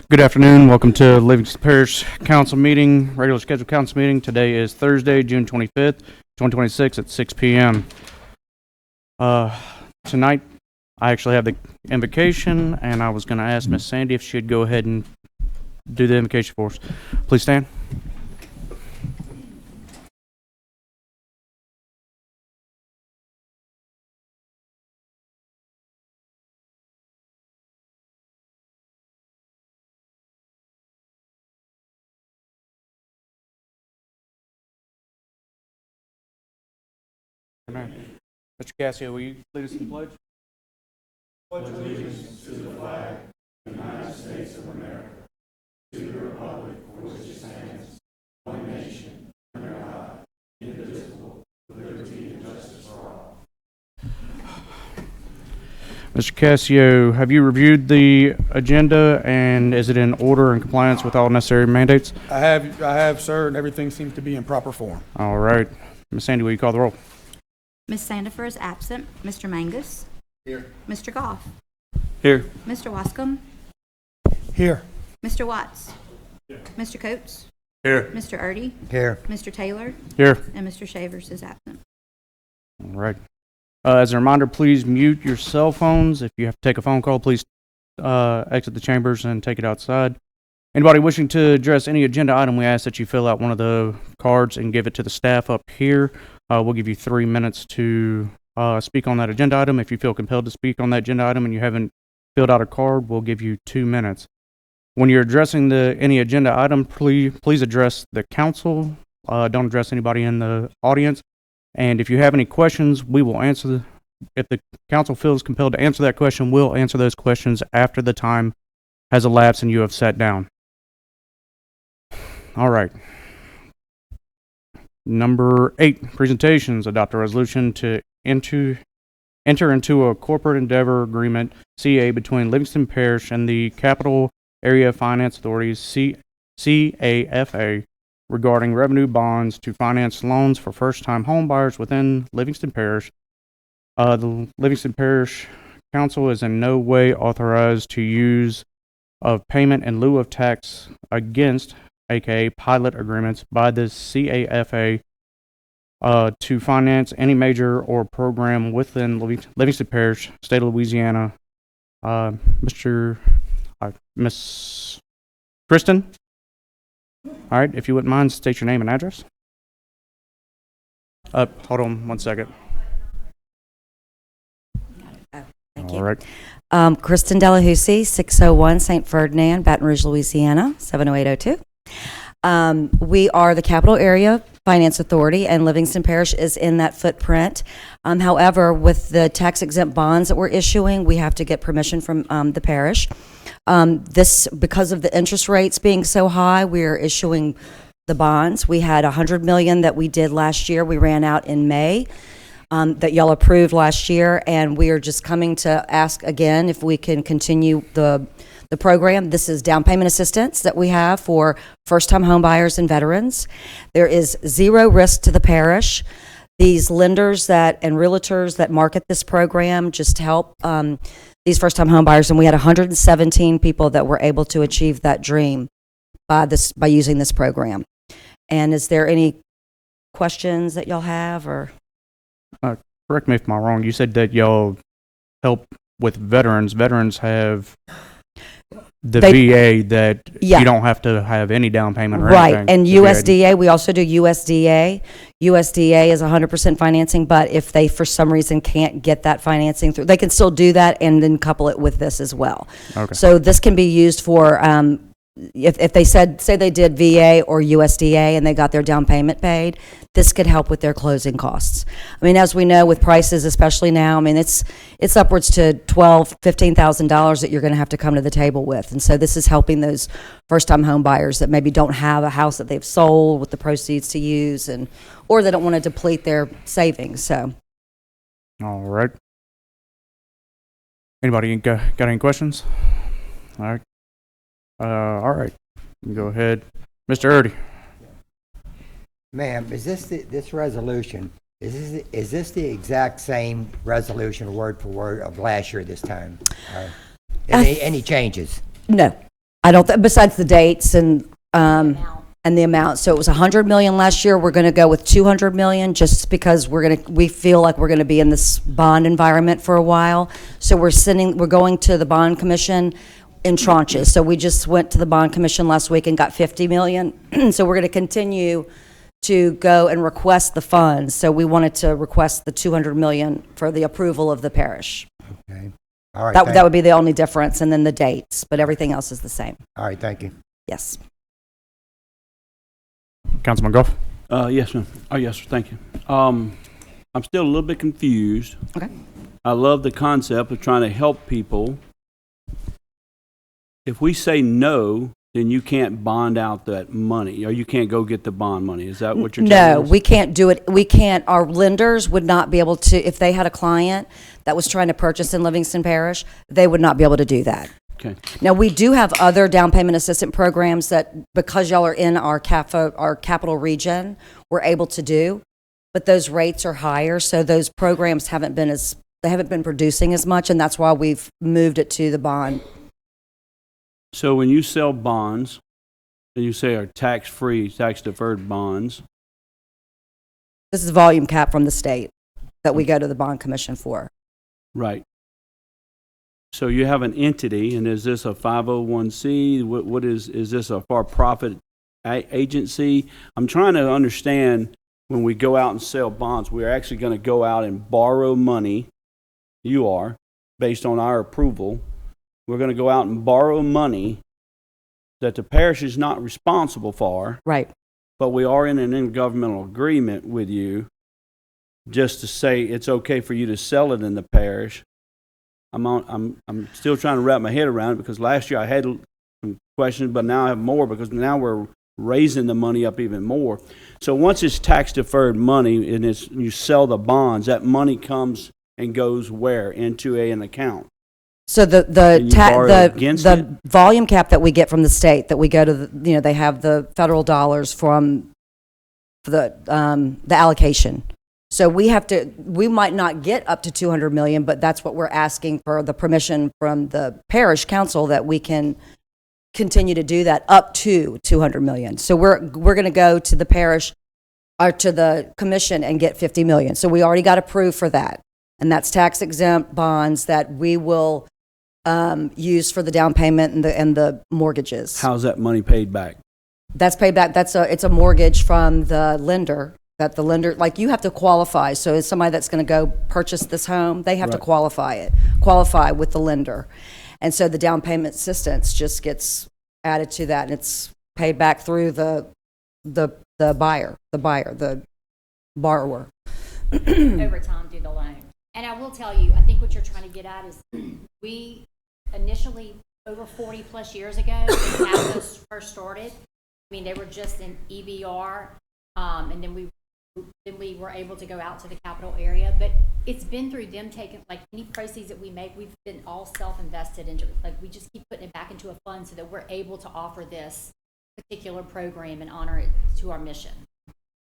Good afternoon. Welcome to Livingston Parish Council meeting, regular scheduled council meeting. Today is Thursday, June 25th, 2026 at 6 p.m. Tonight, I actually have the invocation, and I was going to ask Miss Sandy if she'd go ahead and do the invocation for us. Please stand. Amen. Mr. Cassio, will you lead us in the pledge? Mr. Cassio, have you reviewed the agenda, and is it in order and compliance with all necessary mandates? I have, sir, and everything seems to be in proper form. All right. Ms. Sandy, will you call the roll? Ms. Sandifer is absent. Mr. Mangus? Here. Mr. Goff? Here. Mr. Wascom? Here. Mr. Watts? Mr. Coates? Here. Mr. Erdy? Here. Mr. Taylor? Here. And Mr. Shavers is absent. All right. As a reminder, please mute your cell phones. If you have to take a phone call, please exit the chambers and take it outside. Anybody wishing to address any agenda item, we ask that you fill out one of the cards and give it to the staff up here. We'll give you 3 minutes to speak on that agenda item. If you feel compelled to speak on that agenda item and you haven't filled out a card, we'll give you 2 minutes. When you're addressing any agenda item, please address the council. Don't address anybody in the audience. And if you have any questions, we will answer. If the council feels compelled to answer that question, we'll answer those questions after the time has elapsed and you have sat down. All right. Number 8, presentations. Adopt a resolution to enter into a corporate endeavor agreement, CA, between Livingston Parish and the Capital Area Finance Authority's CAFA, regarding revenue bonds to finance loans for first-time home buyers within Livingston Parish. The Livingston Parish Council is in no way authorized to use of payment in lieu of tax against, aka pilot agreements, by the CAFA to finance any major or program within Livingston Parish, state of Louisiana. Miss Kristen? All right, if you wouldn't mind, state your name and address. Hold on 1 second. Thank All you. right. Kristen Delahousie, 601 St. Ferdinand, Baton Rouge, Louisiana, 70802. We are the Capital Area Finance Authority, and Livingston Parish is in that footprint. However, with the tax-exempt bonds that we're issuing, we have to get permission from the parish. Because of the interest rates being so high, we're issuing the bonds. We had $100 million that we did last year. We ran out in May. That y'all approved last year, and we are just coming to ask again if we can continue the program. This is down payment assistance that we have for first-time home buyers and veterans. There is zero risk to the parish. These lenders and realtors that market this program just help these first-time home buyers, and we had 117 people that were able to achieve that dream by using this program. And is there any questions that y'all have, or? Correct me if I'm wrong. You said that y'all help with veterans. Veterans have the VA that you don't have to have any down payment or anything. Right, and USDA, we also do USDA. USDA is 100% financing, but if they, for some reason, can't get that financing through, they can still do that and then couple it with this as well. Okay. So this can be used for, if they say they did VA or USDA and they got their down payment paid, this could help with their closing costs. I mean, as we know with prices, especially now, I mean, it's upwards to $12,000, $15,000 that you're going to have to come to the table with. And so this is helping those first-time home buyers that maybe don't have a house that they've sold with the proceeds to use, or they don't want to deplete their savings. So, all right. Anybody got any questions? All right. All right. You go ahead, Mr. Erdy. Ma'am, is this resolution? Is this the exact same resolution, word for word, of last year this time? Any changes? no. I don't, besides the dates and the amount. So it was 100 million last year. We're going to go with 200 million just because we feel like we're going to be in this bond environment for a while. So we're going to the bond commission in tranches. So we just went to the bond commission last week and got 50 million. So we're going to continue to go and request the funds. So we wanted to request the 200 million for the approval of the parish. Okay. All right. That would be the only difference, and then the dates, but everything else is the same. All right, thank you. Yes. Councilman Goff? Yes, ma'am. Oh, yes, sir. Thank you. I'm still a little bit confused. Okay. I love the concept of trying to help people. If we say no, then you can't bond out that money, or you can't go get the bond money. Is that what you're telling us? No, we can't do it. We can't, our lenders would not be able to, if they had a client that was trying to purchase in Livingston Parish, they would not be able to do that. Okay. Now, we do have other down payment assistance programs that, because y'all are in our capital region, we're able to do, but those rates are higher, so those programs haven't been producing as much, and that's why we've moved it to the bond. So when you sell bonds, and you say are tax-free, tax-deferred bonds, This is volume cap from the state that we go to the bond commission for. right? So you have an entity, and is this a 501c? What is this a for-profit agency? I'm trying to understand when we go out and sell bonds, we're actually going to go out and borrow money. You are, based on our approval. We're going to go out and borrow money that the parish is not responsible for, Right. but we are in an intergovernmental agreement with you just to say it's okay for you to sell it in the parish. I'm still trying to wrap my head around it because last year I had some questions, but now I have more because now we're raising the money up even more. So once it's tax deferred money and you sell the bonds, that money comes and goes where? Into an account. So Can you borrow against the volume cap that we get from the state, that we go to, they have the federal dollars from the allocation. So we might not get up to 200 million, but that's what we're asking for, the permission from the parish council that we can continue to do that up to 200 million. So we're going to go to the parish or to the commission and get 50 million. So we already got approved for that. And that's tax exempt bonds that we will use for the down payment and the mortgages. How's that money paid back? That's paid back. It's a mortgage from the lender. That the lender, like, you have to qualify. So it's somebody that's going to go purchase this home, they have to qualify with the lender. And so the down payment assistance just gets added to that, and it's paid back through the borrower. Over time through the loan. And I will tell you, I think what you're trying to get at is we initially, over 40 plus years ago, when Atlas first started, I mean, they were just in EBR, and then we were able to go out to the capital area, but it's been through them taking, like, any proceeds that we make, we've been all self-invested into it. Like, we just keep putting it back into a fund so that we're able to offer this particular program and honor it to our mission.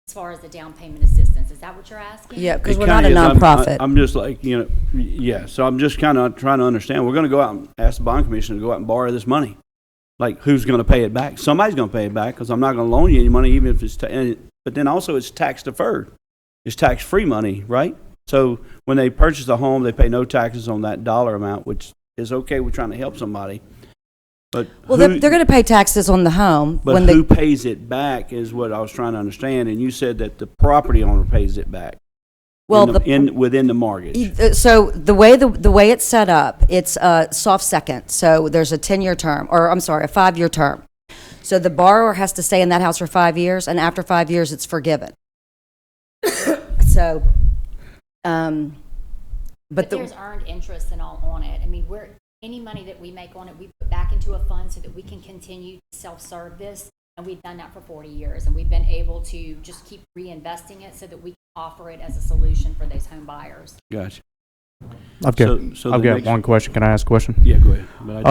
As far as the down payment assistance, is that what you're asking? Yeah, because It we're not a kinda is. nonprofit. I'm just like, yeah, so I'm just kind of trying to understand. We're going to go out and ask the bond commission to go out and borrow this money. Like, who's going to pay it back? Somebody's going to pay it back because I'm not going to loan you any money, even if it's, but then also it's tax deferred. It's tax-free money, right? So when they purchase a home, they pay no taxes on that dollar amount, which is okay. We're trying to help somebody. But Well, they're going to pay taxes on the home. But who pays it back is what I was trying to understand. And you said that the property owner pays it back. Well, within the mortgage. So the way it's set up, it's a soft second. So there's a 10-year term, or I'm sorry, a 5-year term. So the borrower has to stay in that house for 5 years, and after 5 years, it's forgiven. So, But there's earned interest and all on it. I mean, any money that we make on it, we put back into a fund so that we can continue to self-serve this. And we've done that for 40 years. And we've been able to just keep reinvesting it so that we can offer it as a solution for those home buyers. Gotcha. I've got one question. Can I ask a question? Yeah, go ahead. But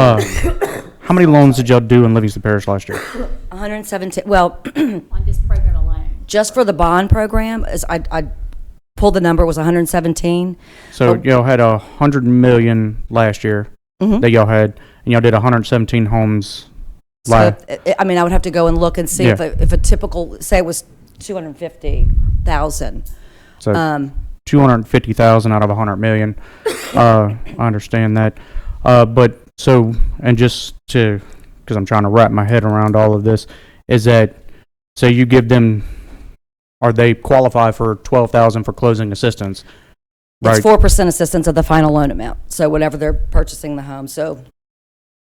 How many loans did y'all do in Livingston Parish last year? 117, well, On this program alone. just for the bond program, I pulled the number, it was 117. So y'all had 100 million last year that y'all had, and y'all did 117 homes Like- I mean, I would have to go and look and see Yeah. if a typical, say it was 250,000. So 250,000 out of 100 million. I understand that. But so, and just to, because I'm trying to wrap my head around all of this, is that, so you give them, are they qualify for 12,000 for closing assistance? It's Right. 4% assistance of the final loan amount, so whatever they're purchasing the home. So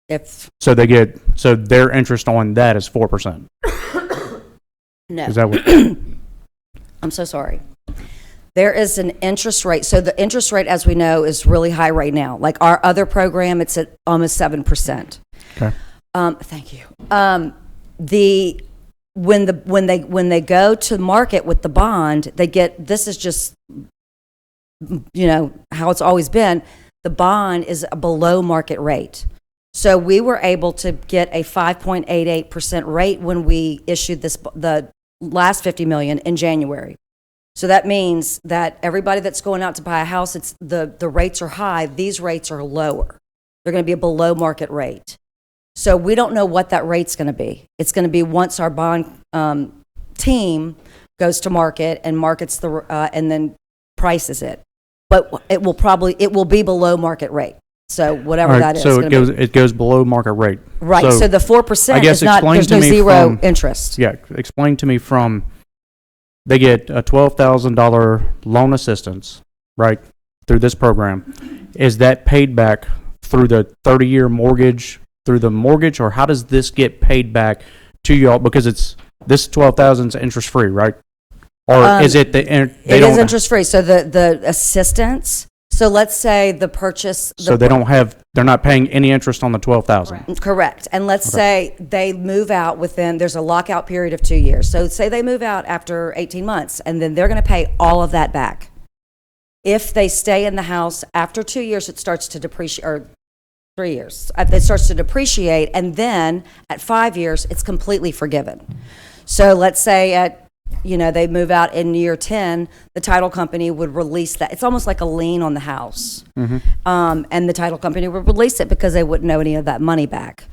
if, So they get, so their interest on that is 4%. no. Is that what? I'm so sorry. There is an interest rate. So the interest rate, as we know, is really high right now. Like our other program, it's at almost 7%. Okay. Thank you. When they go to market with the bond, they get, this is just, you know, how it's always been. The bond is a below market rate. So we were able to get a 5.88% rate when we issued the last 50 million in January. So that means that everybody that's going out to buy a house, it's the rates are high. These rates are lower. They're going to be a below market rate. So we don't know what that rate's going to be. It's going to be once our bond team goes to market and markets and then prices it. But it will be below market rate. So whatever All that right, is. so gonna it goes below market rate. right. So the 4% I guess is not. explain There's to no me zero from- interest. Yeah, explain to me from, they get a $12,000 loan assistance, right, through this program. Is that paid back through the 30-year mortgage, through the mortgage, or how does this get paid back to y'all? Because this 12,000 is interest-free, right? Or is it It is interest free. So the assistance. So let's say the purchase. So they're not paying any interest on the 12,000. Correct. And let's say they move out within, there's a lockout period of 2 years. So say they move out after 18 months, and then they're going to pay all of that back. If they stay in the house after 2 years, it starts to depreciate, or 3 years, it starts to depreciate, and then at 5 years, it's completely forgiven. So let's say they move out in year 10, the title company would release that. It's almost like a lien on the house. And the title company would release it because they wouldn't know any of that money back.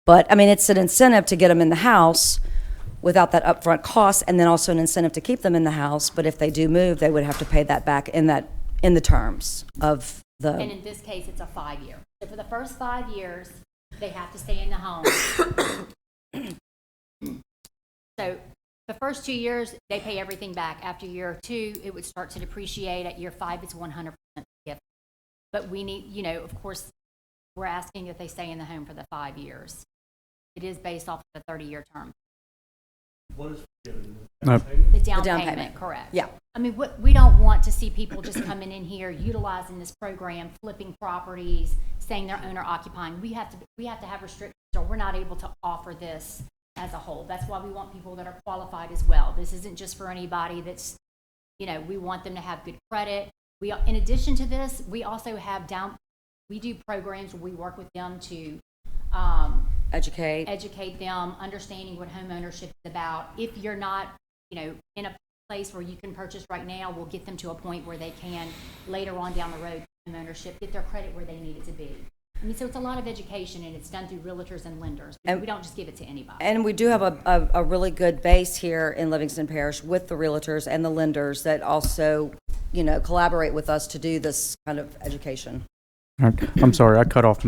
But, I mean, it's an incentive to get them in the house without that upfront cost, and then also an incentive to keep them in the house. But if they do move, they would have to pay that back in the terms of the. And in this case, it's a 5-year. So for the first 5 years, they have to stay in the home. So the first 2 years, they pay everything back. After year 2, it would start to depreciate. At year 5, it's 100% gift. But we need, of course, we're asking that they stay in the home for the 5 years. It is based off of the 30-year term. What is The down down payment, payment. correct. Yeah. I mean, we don't want to see people just coming in here, utilizing this program, flipping properties, saying they're owner occupying. We have to have restrictions, or we're not able to offer this as a whole. That's why we want people that are qualified as well. This isn't just for anybody that's, we want them to have good credit. In addition to this, we also have we do programs where we work with them to educate them, understanding what home ownership is about. If you're not, in a place where you can purchase right now, we'll get them to a point where they can later on down the road, home ownership, get their credit where they need it to be. I mean, so it's a lot of education, and it's done through realtors and lenders. We don't just give it to anybody. And we do have a really good base here in Livingston Parish with the realtors and the lenders that also, collaborate with us to do this kind of education. All right. I'm sorry, I cut off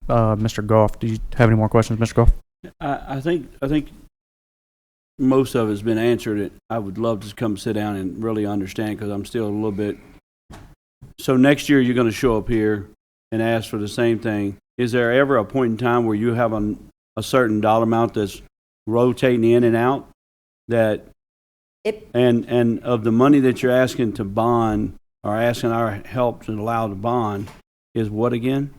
Mr. Goff. Do you have any more questions, Mr. Goff? I think most of it's been answered. I would love to come sit down and really understand, because I'm still a little bit. So next year you're going to show up here and ask for the same thing. Is there ever a point in time where you have a certain dollar amount that's rotating in and out, and of the money that you're asking to bond, or asking our help to allow to bond, is what again?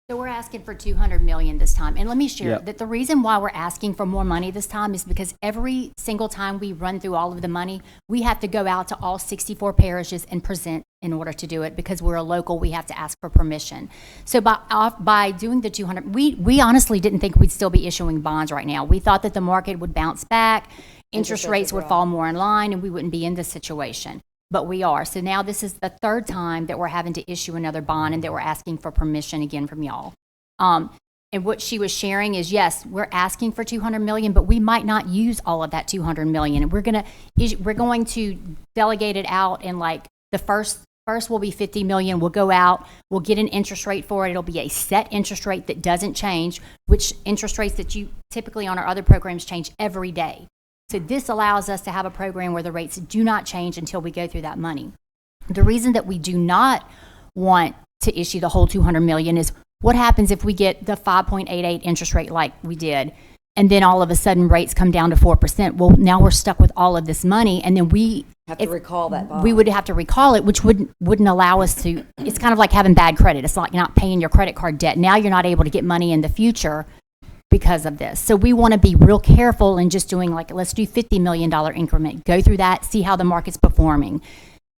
So we're asking for $200 million this time. And let me share Yep. that the reason why we're asking for more money this time is because every single time we run through all of the money, we have to go out to all 64 parishes and present in order to do it. Because we're a local, we have to ask for permission. So by doing the 200, we honestly didn't think we'd still be issuing bonds right now. We thought that the market would bounce back, interest rates would fall more in line, and we wouldn't be in this situation. But we are. So now this is the third time that we're having to issue another bond, and that we're asking for permission again from y'all. And what she was sharing is, yes, we're asking for 200 million, but we might not use all of that 200 million. We're going to delegate it out, and like the first will be 50 million. We'll go out, we'll get an interest rate for it. It'll be a set interest rate that doesn't change, which interest rates that you typically on our other programs change every day. So this allows us to have a program where the rates do not change until we go through that money. The reason that we do not want to issue the whole 200 million is, what happens if we get the 5.88 interest rate like we did, and then all of a sudden rates come down to 4%? Well, now we're stuck with all of this money, and then we Have to recall that bond. we would have to recall it, which wouldn't allow us to. It's kind of like having bad credit. It's like you're not paying your credit card debt. Now you're not able to get money in the future because of this. So we want to be real careful in just doing, like, let's do $50 million increment, go through that, see how the market's performing.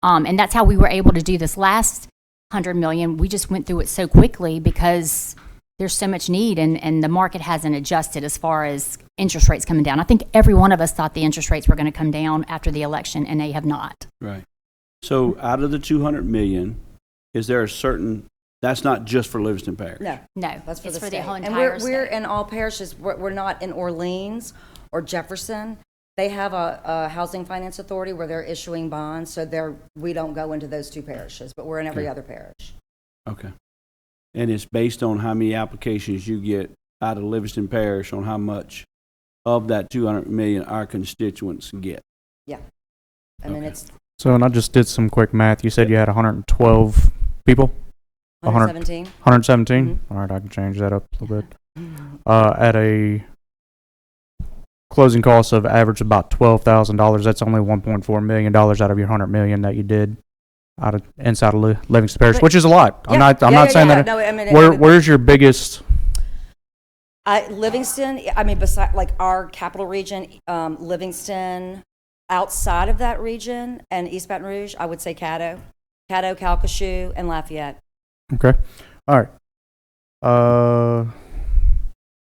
And that's how we were able to do this last 100 million. We just went through it so quickly because there's so much need, and the market hasn't adjusted as far as interest rates coming down. I think every one of us thought the interest rates were going to come down after the election, and they have not. Right. So out of the 200 million, is there a certain, that's not just for Livingston Parish? No. No, That's for it's the for state. the whole And entire we're state. in all parishes. We're not in Orleans or Jefferson. They have a housing finance authority where they're issuing bonds, so we don't go into those two parishes, but we're in every Okay. other parish. Okay. And it's based on how many applications you get out of Livingston Parish on how much of that 200 million our constituents get. I mean, Okay. it's So, and I just did some quick math. You said you had 112 people? 117. 117? All right, I can change that up a little bit. At a closing cost of average about $12,000, that's only $1.4 million out of your $100 million that you did inside of Livingston Parish, But- which is a lot. I'm not saying that. No, I mean, Where's your biggest? Livingston, I mean, beside, like, our capital region, Livingston, outside of that region, and East Baton Rouge, I would say Caddo, Calcasieu, and Lafayette. Okay. All right.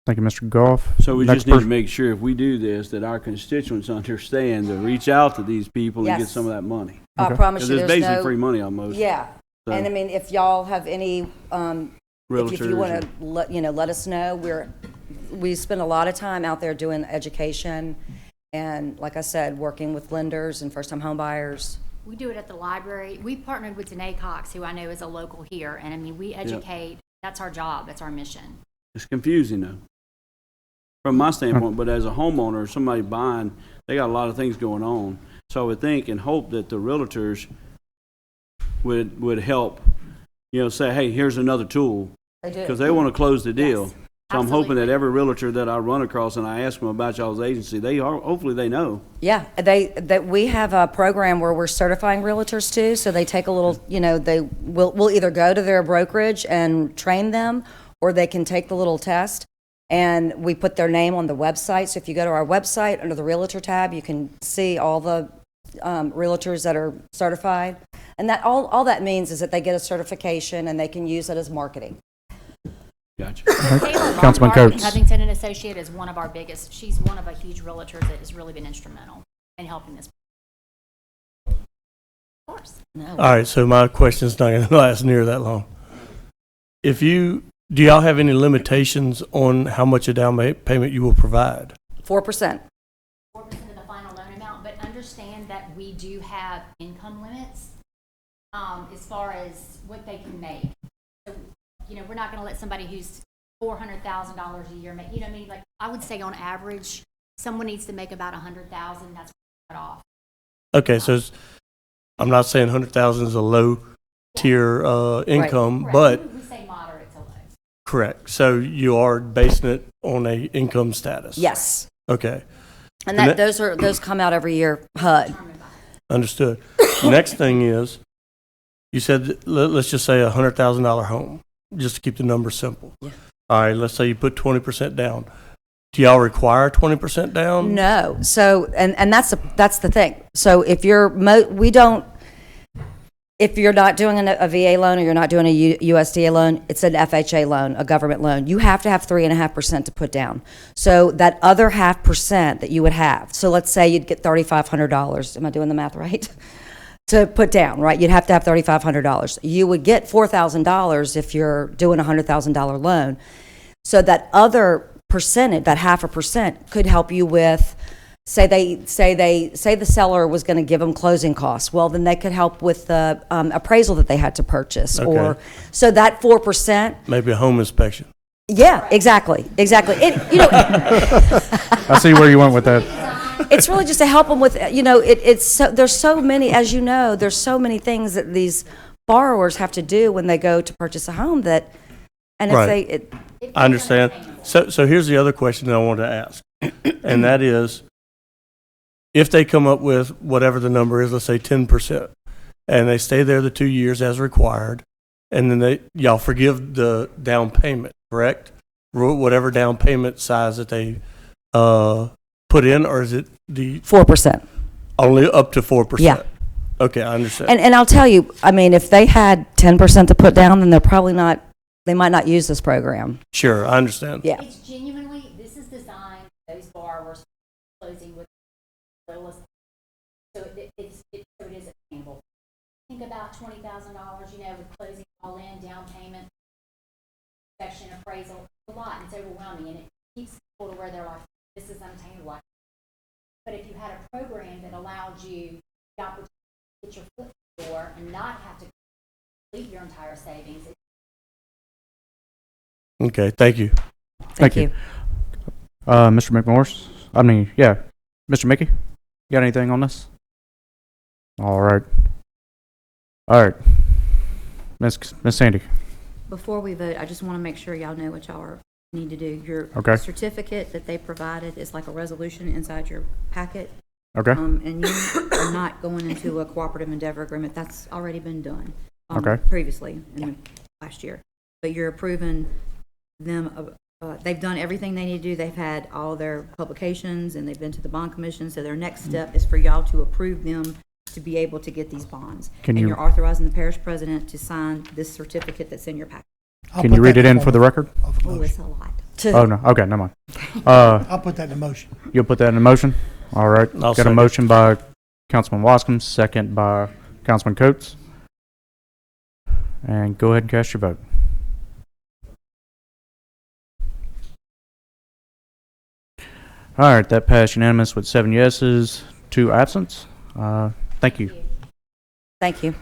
Thank you, Mr. Goff. So we Next just need to person. make sure if we do this, that our constituents understand to reach out to these people and get Yes. some of that money. I Okay. promise Because you, it's there's basically no. free money almost. Yeah, So, and I mean, if y'all have any, if you realtors want and- to let us know, we spend a lot of time out there doing education, and like I said, working with lenders and first-time home buyers. We do it at the library. We partnered with Danae Cox, who I know is a local here, and I mean, we educate. That's our job. That's our mission. It's confusing though, from my standpoint, but as a homeowner, somebody buying, they got a lot of things going on. So I would think and hope that the realtors would help, say, hey, here's another tool, They do. because they want to close the deal. Yes, So I'm hoping that absolutely. every realtor that I run across and I ask them about y'all's agency, hopefully they know. Yeah, we have a program where we're certifying realtors too, so they take a little, we'll either go to their brokerage and train them, or they can take the little test, and we put their name on the website. So if you go to our website, under the Realtor tab, you can see all the realtors that are certified. And that, all that means is that they get a certification and they can use it as marketing. Gotcha. Taylor Councilman Lombard, Coates. Covington and Associate is one of our biggest. She's one of a huge realtors that has really been instrumental in helping this. Of course. All right, so my question's not going to last near that long. Do y'all have any limitations on how much a down payment you will provide? 4%. 4% of the final loan amount, but understand that we do have income limits as far as what they can make. So, we're not going to let somebody who's $400,000 a year make. You know what I mean? Like, I would say on average, someone needs to make about $100,000. That's cut off. Okay, so I'm not saying 100,000 is a low tier income, Correct. but We say moderate to low. correct. So you are basing it on a income status. Yes. Okay, And And those come out every year, HUD. Determined by. understood. Next thing is, you said let's just say $100,000 home, just to keep the numbers simple. Yeah. All right, let's say you put 20% down. Do y'all require 20% down? No. So, and that's the thing. So if you're if you're not doing a VA loan or you're not doing a USDA loan, it's an FHA loan, a government loan. You have to have 3.5% to put down. So that other 0.5% that you would have. So let's say you'd get $3,500. Am I doing the math right? To put down, right? You'd have to have $3,500. You would get $4,000 if you're doing a $100,000 loan. So that other percentage, that 0.5%, could help you with, say the seller was going to give them closing costs. Well, then they could help with the appraisal that they had to purchase, or Okay. so that 4%. Maybe a home inspection. Yeah, exactly. It, you know, I see where you went with that. it's really just to help them with, you know, it's so, there's so many, as you know, there's so many things that these borrowers have to do when they go to purchase a home that, and if Right. they, I understand. So here's the other question that I wanted to ask, and that is, if they come up with whatever the number is, let's say 10%, and they stay there the 2 years as required, and then y'all forgive the down payment, correct? Whatever down payment size that they put in, or is it the 4%. only up to 4%? Yeah. Okay, I understand. And I'll tell you, I mean, if they had 10% to put down, then they're probably not, they might not use this program. Sure, I understand. Yeah. It's genuinely, this is designed for those borrowers closing with lowest. So it is attainable. Think about $20,000, you know, with closing all in, down payment, inspection, appraisal, a lot, and it's overwhelming, and it keeps people to where they're like, this is unattainable. But if you had a program that allowed you the opportunity to get your foot in the door and not have to complete your entire savings, Okay, thank you. Thank you. Mr. McMorris? I mean, yeah. Mr. Mickey? You got anything on this? All right. All right. Miss Sandy? Before we vote, I just want to make sure y'all know what y'all need to do. Your Okay. certificate that they provided is like a resolution inside your packet. Okay. And you are not going into a cooperative endeavor agreement. That's already been done. Okay. Previously, in the last year. But you're approving them, they've done everything they need to do. They've had all their publications, and they've been to the bond commission. So their next step is for y'all to approve them to be able to get these bonds. Can And you- you're authorizing the parish president to sign this certificate that's in your packet. Can you read it in for the record? Oh, it's a lot. Oh, no. Okay, never mind. I'll put that in motion. You'll put that in a motion? All right. I'll Got a second. motion by Councilman Wascom, second by Councilman Coates. And go ahead and cast your vote. All right, that passed unanimous with 7 yeses, 2 absents. Thank you. Thank you.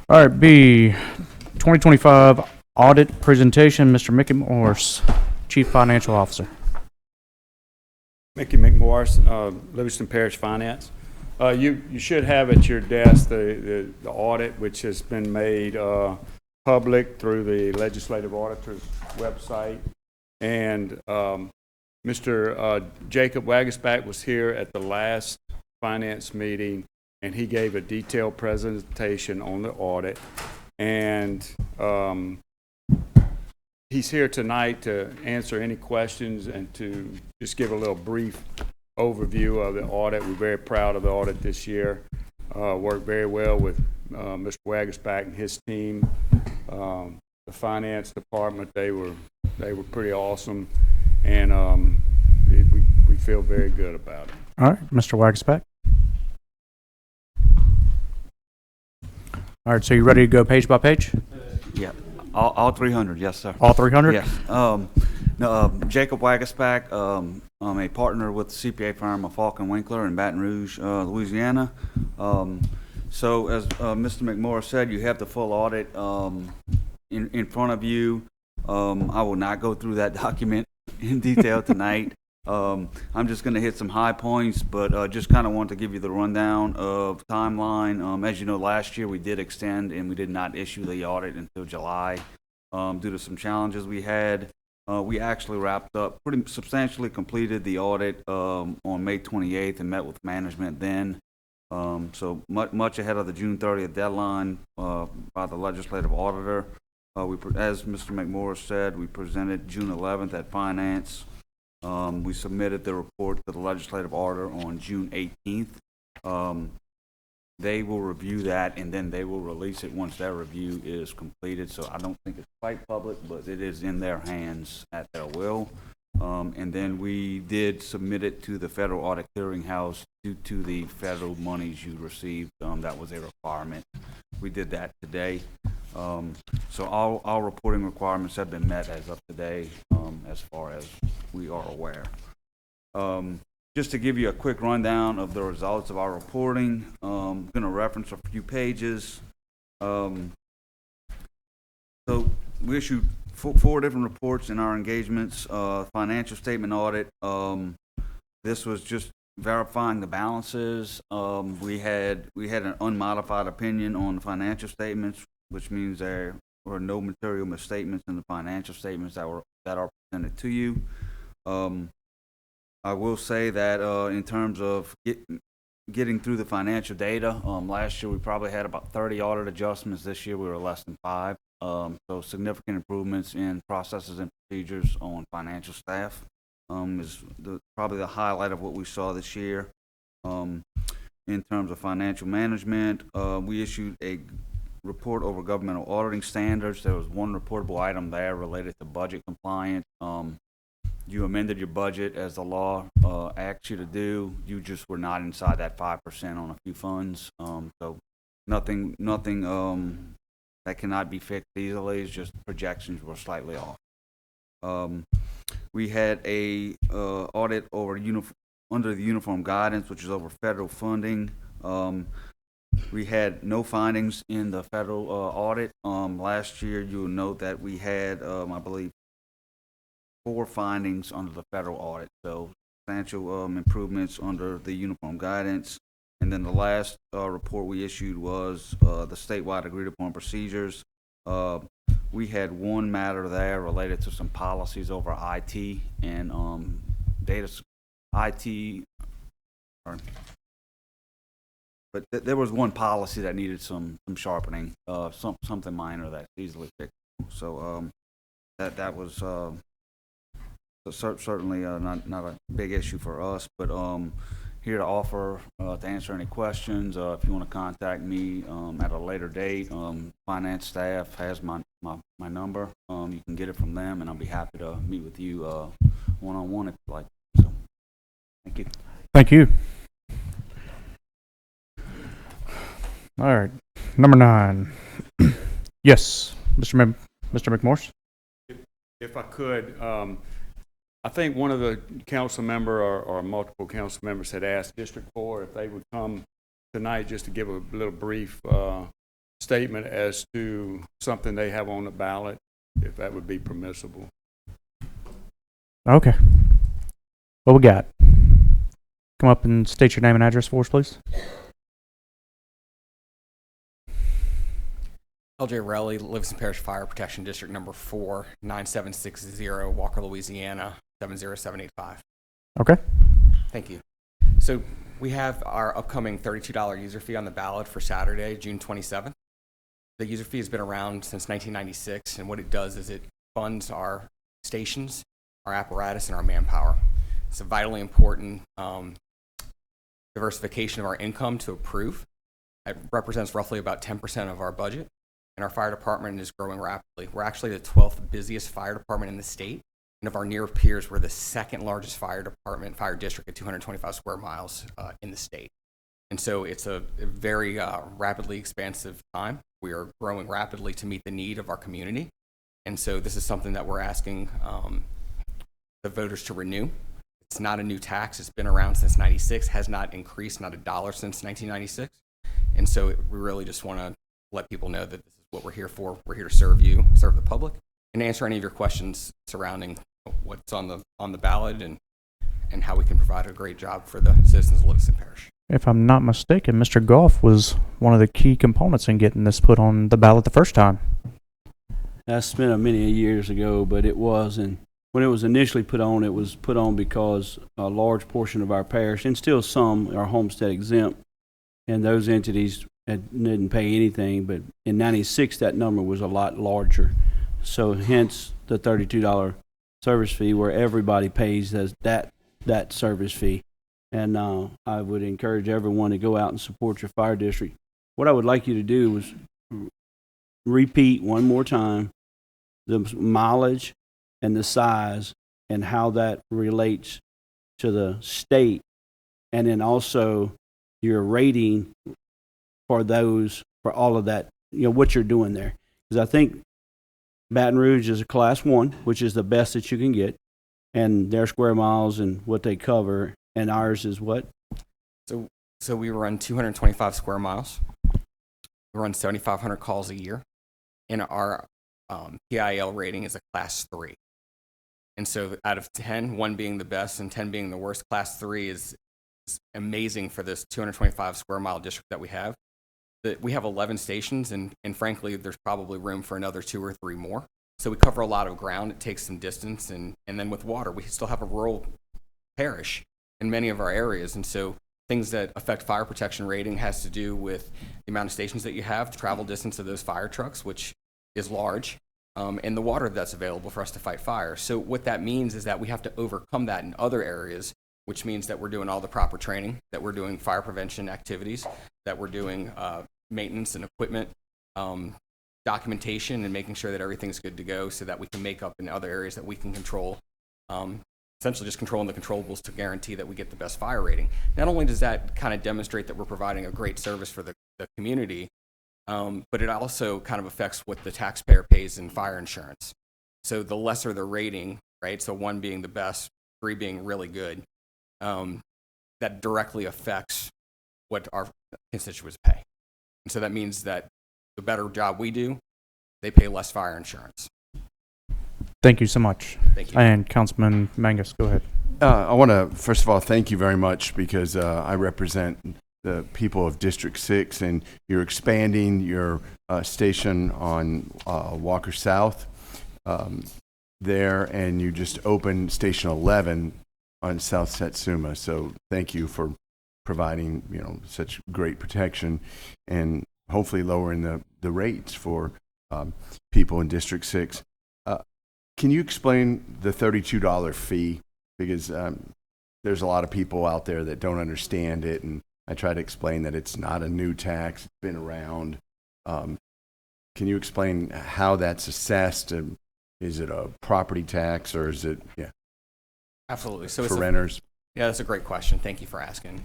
All right, B, 2025 audit presentation, Mr. Mickey Morse, Chief Financial Officer. Mickey McMorris, Livingston Parish Finance. You should have at your desk the audit, which has been made public through the Legislative Auditor's website. And Mr. Jacob Wagasback was here at the last finance meeting, and he gave a detailed presentation on the audit. And he's here tonight to answer any questions and to just give a little brief overview of the audit. We're very proud of the audit this year. Worked very well with Mr. Wagasback and his team. The finance department, they were pretty awesome, and we feel very good about it. All right, Mr. Wagsback. All right, so you ready to go page by page? Yeah, all 300, yes, sir. All 300? Yes. Jacob Wagasback, I'm a partner with the CPA firm of Falk & Winkler in Baton Rouge, Louisiana. So as Mr. McMorris said, you have the full audit in front of you. I will not go through that document in detail tonight. I'm just going to hit some high points, but just kind of want to give you the rundown of timeline. As you know, last year we did extend and we did not issue the audit until July due to some challenges we had. We actually wrapped up, pretty substantially completed the audit on May 28th and met with management then. So much ahead of the June 30th deadline by the legislative auditor. As Mr. McMorris said, we presented June 11th at Finance. We submitted the report to the legislative auditor on June 18th. They will review that, and then they will release it once their review is completed. So I don't think it's quite public, but it is in their hands at their will. And then we did submit it to the Federal Audit Clearinghouse due to the federal monies you received. That was a requirement. We did that today. So all reporting requirements have been met as of today, as far as we are aware. Just to give you a quick rundown of the results of our reporting, I'm going to reference a few pages. So we issued four different reports in our engagements. Financial statement audit. This was just verifying the balances. We had an unmodified opinion on the financial statements, which means there were no material misstatements in the financial statements that are presented to you. I will say that in terms of getting through the financial data, last year we probably had about 30 audit adjustments. This year we were less than 5. So significant improvements in processes and procedures on financial staff is probably the highlight of what we saw this year. In terms of financial management, we issued a report over governmental auditing standards. There was one reportable item there related to budget compliance. You amended your budget as the law asks you to do. You just were not inside that 5% on a few funds. So nothing that cannot be fixed easily. It's just projections were slightly off. We had a audit over under the uniform guidance, which is over federal funding. We had no findings in the federal audit. Last year, you'll note that we had, I believe, 4 findings under the federal audit. So substantial improvements under the uniform guidance. And then the last report we issued was the statewide agreed upon procedures. We had one matter there related to some policies over IT and data IT. But there was one policy that needed some sharpening, something minor that's easily fixed. So that was certainly not a big issue for us, but here to offer to answer any questions. If you want to contact me at a later date, finance staff has my number. You can get it from them, and I'll be happy to meet with you one-on-one if you like. So, thank you. Thank you. All right, number 9. Yes, Mr. McMorris. If I could, I think one of the council member or multiple council members had asked District 4 if they would come tonight just to give a little brief statement as to something they have on the ballot, if that would be permissible. Okay. What we got? Come up and state your name and address for us, please. LJ Relly, Livingston Parish Fire Protection District number 4, 9760 Walker, Louisiana, 70785. Okay. Thank you. So we have our upcoming $32 user fee on the ballot for Saturday, June 27th. The user fee has been around since 1996, and what it does is it funds our stations, our apparatus, and our manpower. It's a vitally important diversification of our income to approve. It represents roughly about 10% of our budget. And our fire department is growing rapidly. We're actually the 12th busiest fire department in the state. And of our near peers, we're the 2nd largest fire district at 225 square miles in the state. And so it's a very rapidly expansive time. We are growing rapidly to meet the need of our community. And so this is something that we're asking the voters to renew. It's not a new tax. It's been around since 96, has not increased, not a dollar since 1996. And so we really just want to let people know that this is what we're here for. We're here to serve you, serve the public, and answer any of your questions surrounding what's on the ballot and how we can provide a great job for the citizens of Livingston Parish. If I'm not mistaken, Mr. Goff was one of the key components in getting this put on the ballot the first time. That's been many years ago, but it was, and when it was initially put on, it was put on because a large portion of our parish, and still some, are homestead exempt, and those entities didn't pay anything, but in 96 that number was a lot larger. So hence the $32 service fee where everybody pays that service fee. And I would encourage everyone to go out and support your fire district. What I would like you to do is repeat one more time the mileage and the size and how that relates to the state, and then also your rating for all of that, what you're doing there. Because I think Baton Rouge is a class 1, which is the best that you can get, and their square miles and what they cover, and ours is what? So we run 225 square miles. We run 7,500 calls a year, and our PIL rating is a class 3. And so out of 10, 1 being the best and 10 being the worst, class 3 is amazing for this 225 square mile district that we have. We have 11 stations, and frankly, there's probably room for another 2 or 3 more. So we cover a lot of ground. It takes some distance, and then with water, we still have a rural parish in many of our areas. And so things that affect fire protection rating has to do with the amount of stations that you have, the travel distance of those fire trucks, which is large, and the water that's available for us to fight fire. So what that means is that we have to overcome that in other areas, which means that we're doing all the proper training, that we're doing fire prevention activities, that we're doing maintenance and equipment, documentation, and making sure that everything's good to go so that we can make up in other areas that we can control, essentially just controlling the controllables to guarantee that we get the best fire rating. Not only does that kind of demonstrate that we're providing a great service for the community, but it also kind of affects what the taxpayer pays in fire insurance. So the lesser the rating, right, so 1 being the best, 3 being really good, that directly affects what our constituents pay. And so that means that the better job we do, they pay less fire insurance. Thank you so much. Thank you. And Councilman Mangus, go ahead. I want to, first of all, thank you very much because I represent the people of District 6, and you're expanding your station on Walker South there, and you just opened Station 11 on South Satsuma. So thank you for providing, such great protection and hopefully lowering the rates for people in District 6. Can you explain the $32 fee? Because there's a lot of people out there that don't understand it, and I try to explain that it's not a new tax. It's been around. Can you explain how that's assessed? And is it a property tax, or is it, Absolutely. So for renters? Yeah, that's a great question. Thank you for asking.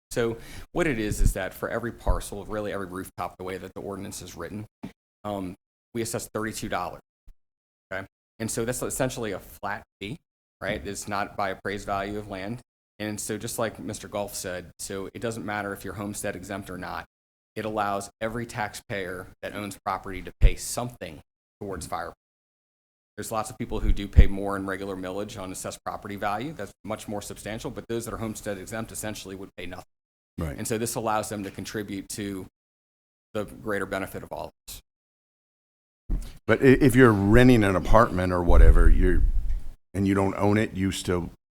So what it is that for every parcel, really every rooftop, the way that the ordinance is written, we assess $32. Okay, and so that's essentially a flat fee, right? It's not by appraised value of land. And so just like Mr. Golf said, so it doesn't matter if you're homestead exempt or not. It allows every taxpayer that owns property to pay something towards fire. There's lots of people who do pay more in regular millage on assessed property value. That's much more substantial, but those that are homestead exempt essentially would pay nothing. Right. And so this allows them to contribute to the greater benefit of all of us. But if you're renting an apartment or whatever, and you don't own it, you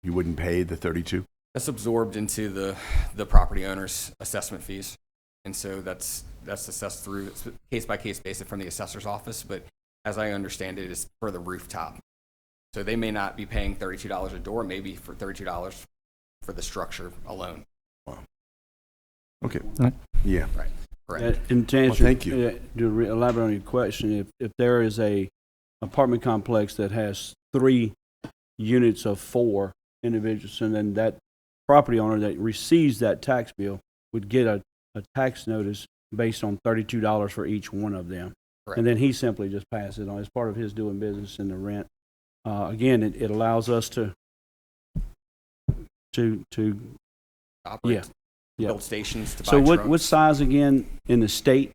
wouldn't pay the 32? That's absorbed into the property owner's assessment fees. And so that's assessed through case-by-case basis from the assessor's office, but as I understand it, it's for the rooftop. So they may not be paying $32 a door, maybe for $32 for the structure alone. Wow. Okay. Right. Yeah. Right. Correct. And to answer, thank you. To elaborate on your question, if there is a apartment complex that has 3 units of 4 individuals, and then that property owner that receives that tax bill would get a tax notice based on $32 for each one of them. Correct. And then he simply just passes it on as part of his doing business in the rent. Again, it allows us to Operate, yeah. build stations to buy So what trucks. size again in the state?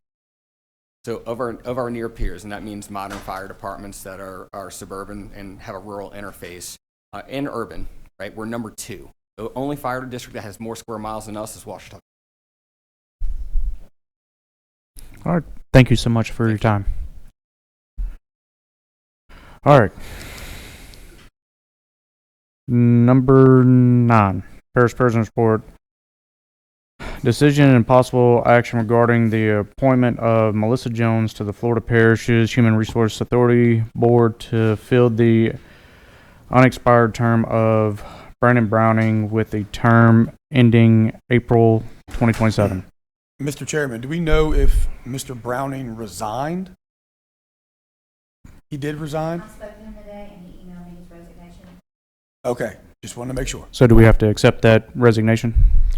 So of our near peers, and that means modern fire departments that are suburban and have a rural interface, and urban, right? We're number 2. The only fire district that has more square miles than us is Washington. All right. Thank you so much for your time. All right. Number 9, Parish President's Report. Decision and possible action regarding the appointment of Melissa Jones to the Florida Parish's Human Resource Authority Board to fill the unexpired term of Brandon Browning with a term ending April 2027. Mr. Chairman, do we know if Mr. Browning resigned? He did resign? I spoke to him today and he emailed me his resignation. Okay, just wanted to make sure. So do we have to accept that resignation?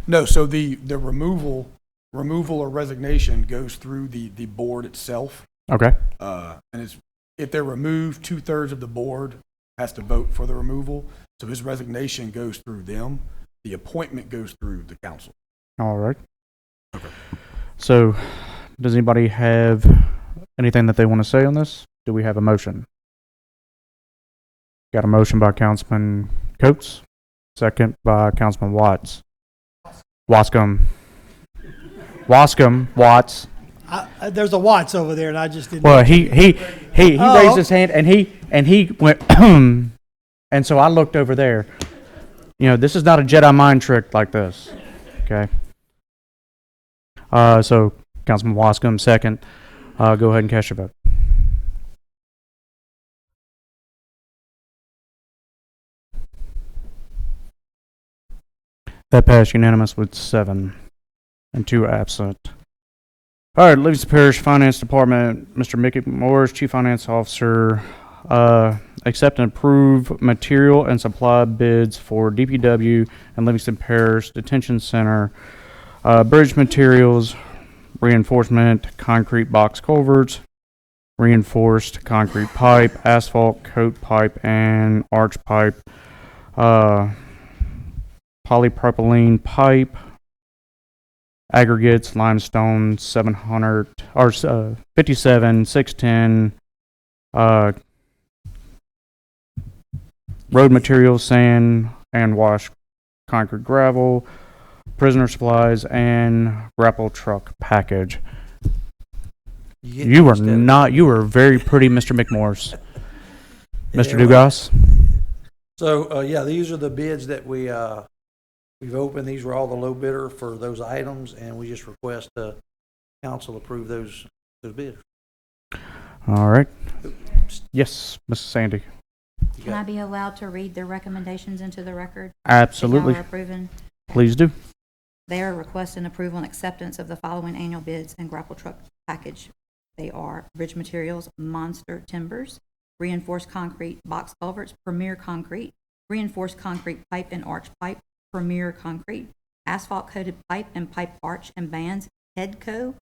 No, so the removal or resignation goes through the board itself. Okay. And it's, if they're removed, 2/3 of the board has to vote for the removal. So his resignation goes through them. The appointment goes through the council. All right. So, does anybody have anything that they want to say on this? Do we have a motion? Got a motion by Councilman Coates, second by Councilman Watts. Wascom. Watts. There's a Watts over there, and I just didn't. Well, he Oh. raised his hand, and he went, and so I looked over there. You know, this is not a Jedi mind trick like this. Okay. So Councilman Wascom, second. Go ahead and cast your vote. That passed unanimous with 7 and 2 absent. All right, Livingston Parish Finance Department, Mr. Mickey Morris, Chief Finance Officer, accept and approve material and supply bids for DPW and Livingston Parish Detention Center, bridge materials, reinforcement, concrete box culverts, reinforced concrete pipe, asphalt coat pipe, and arch pipe, polypropylene pipe, aggregates, limestone, 700 or 57, 610, road materials, sand and wash, concrete, gravel, prisoner supplies, and grapple truck package. You were very pretty, Mr. McMorris. Mr. Dugas? So, yeah, these are the bids that we've opened. These were all the low bidder for those items, and we just request the council approve those bids. All right. Yes, Mrs. Sandy. Can I be allowed to read their recommendations into the record? Absolutely. That y'all are approving? Please do. They are requesting approval and acceptance of the following annual bids and grapple truck package. They are bridge materials, Monster Timbers, reinforced concrete box culverts, Premier Concrete, reinforced concrete pipe and arch pipe, Premier Concrete, asphalt coated pipe and pipe arch and bands, Headco,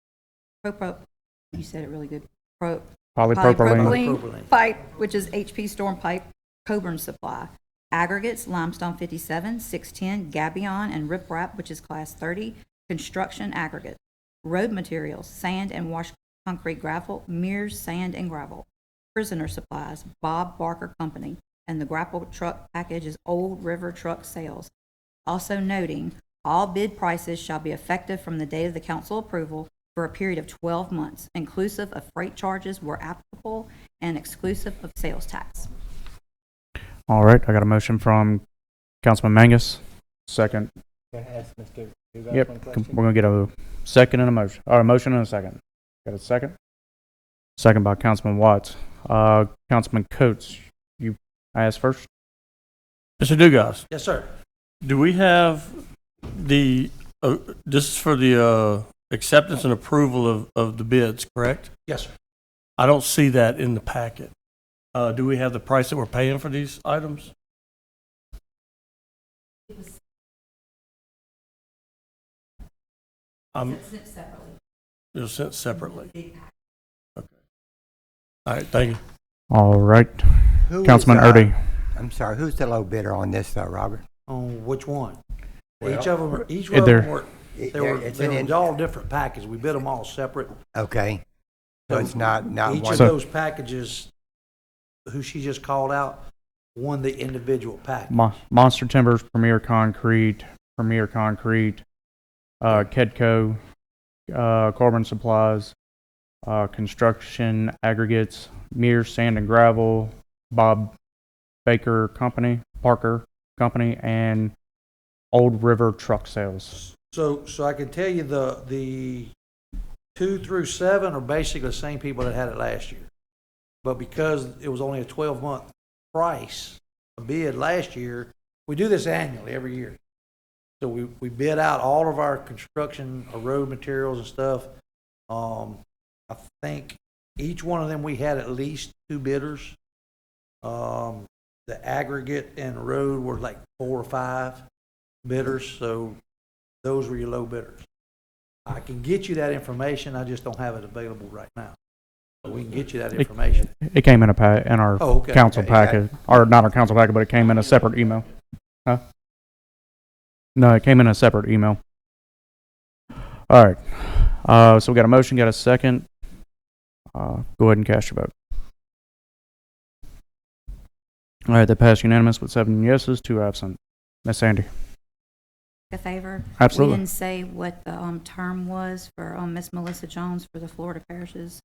you said it really good, polypropylene pipe, which is HP Storm Pipe, Coburn Supply, aggregates, limestone 57, 610, Gabion, and riprap, which is class 30, construction aggregate, road materials, sand and wash concrete gravel, Mears Sand and Gravel, prisoner supplies, Bob Barker Company, and the grapple truck package is Old River Truck Sales. Also noting, all bid prices shall be effective from the date of the council approval for a period of 12 months, inclusive of freight charges where applicable and exclusive of sales tax. All right, I got a motion from Councilman Mangus. Second. Can I ask Mr. Dugas Yep, one we're question? going to get a second and a motion, or a motion and a second. Got a second? Second by Councilman Watts. Councilman Coates, you asked first? Mr. Dugas, Yes, sir. do we have this is for the acceptance and approval of the bids, correct? Yes, sir. I don't see that in the packet. Do we have the price that we're paying for these items? It was sent separately. Okay. All right, thank you. All right. Who is, Councilman Erdy. I'm sorry, who's the low bidder on this though, Robert? On which one? Well, Each of them there- were, they were all different packages. We bid them all separate. Okay. So it's not Each one. of those packages, who she just called out, won the individual package. Monster Timbers, Premier Concrete, Kedco, Corbin Supplies, Construction Aggregates, Mears Sand and Gravel, Bob Baker Company, Parker Company, and Old River Truck Sales. So I can tell you the 2 through 7 are basically the same people that had it last year. But because it was only a 12-month price, a bid last year, we do this annually every year. So we bid out all of our construction or road materials and stuff. I think each one of them, we had at least 2 bidders. The aggregate and road were like 4 or 5 bidders, so those were your low bidders. I can get you that information, I just don't have it available right now. We can get you that information. It came in in our Oh, okay, council okay, packet, or not our council packet, but it came in a separate email. Huh? No, it came in a separate email. All right. So we got a motion, got a second. Go ahead and cast your vote. All right, that passed unanimous with 7 yeses, 2 absent. Miss Sandy. A favor? Absolutely. We didn't say what the term was for Miss Melissa Jones for the Florida Parishes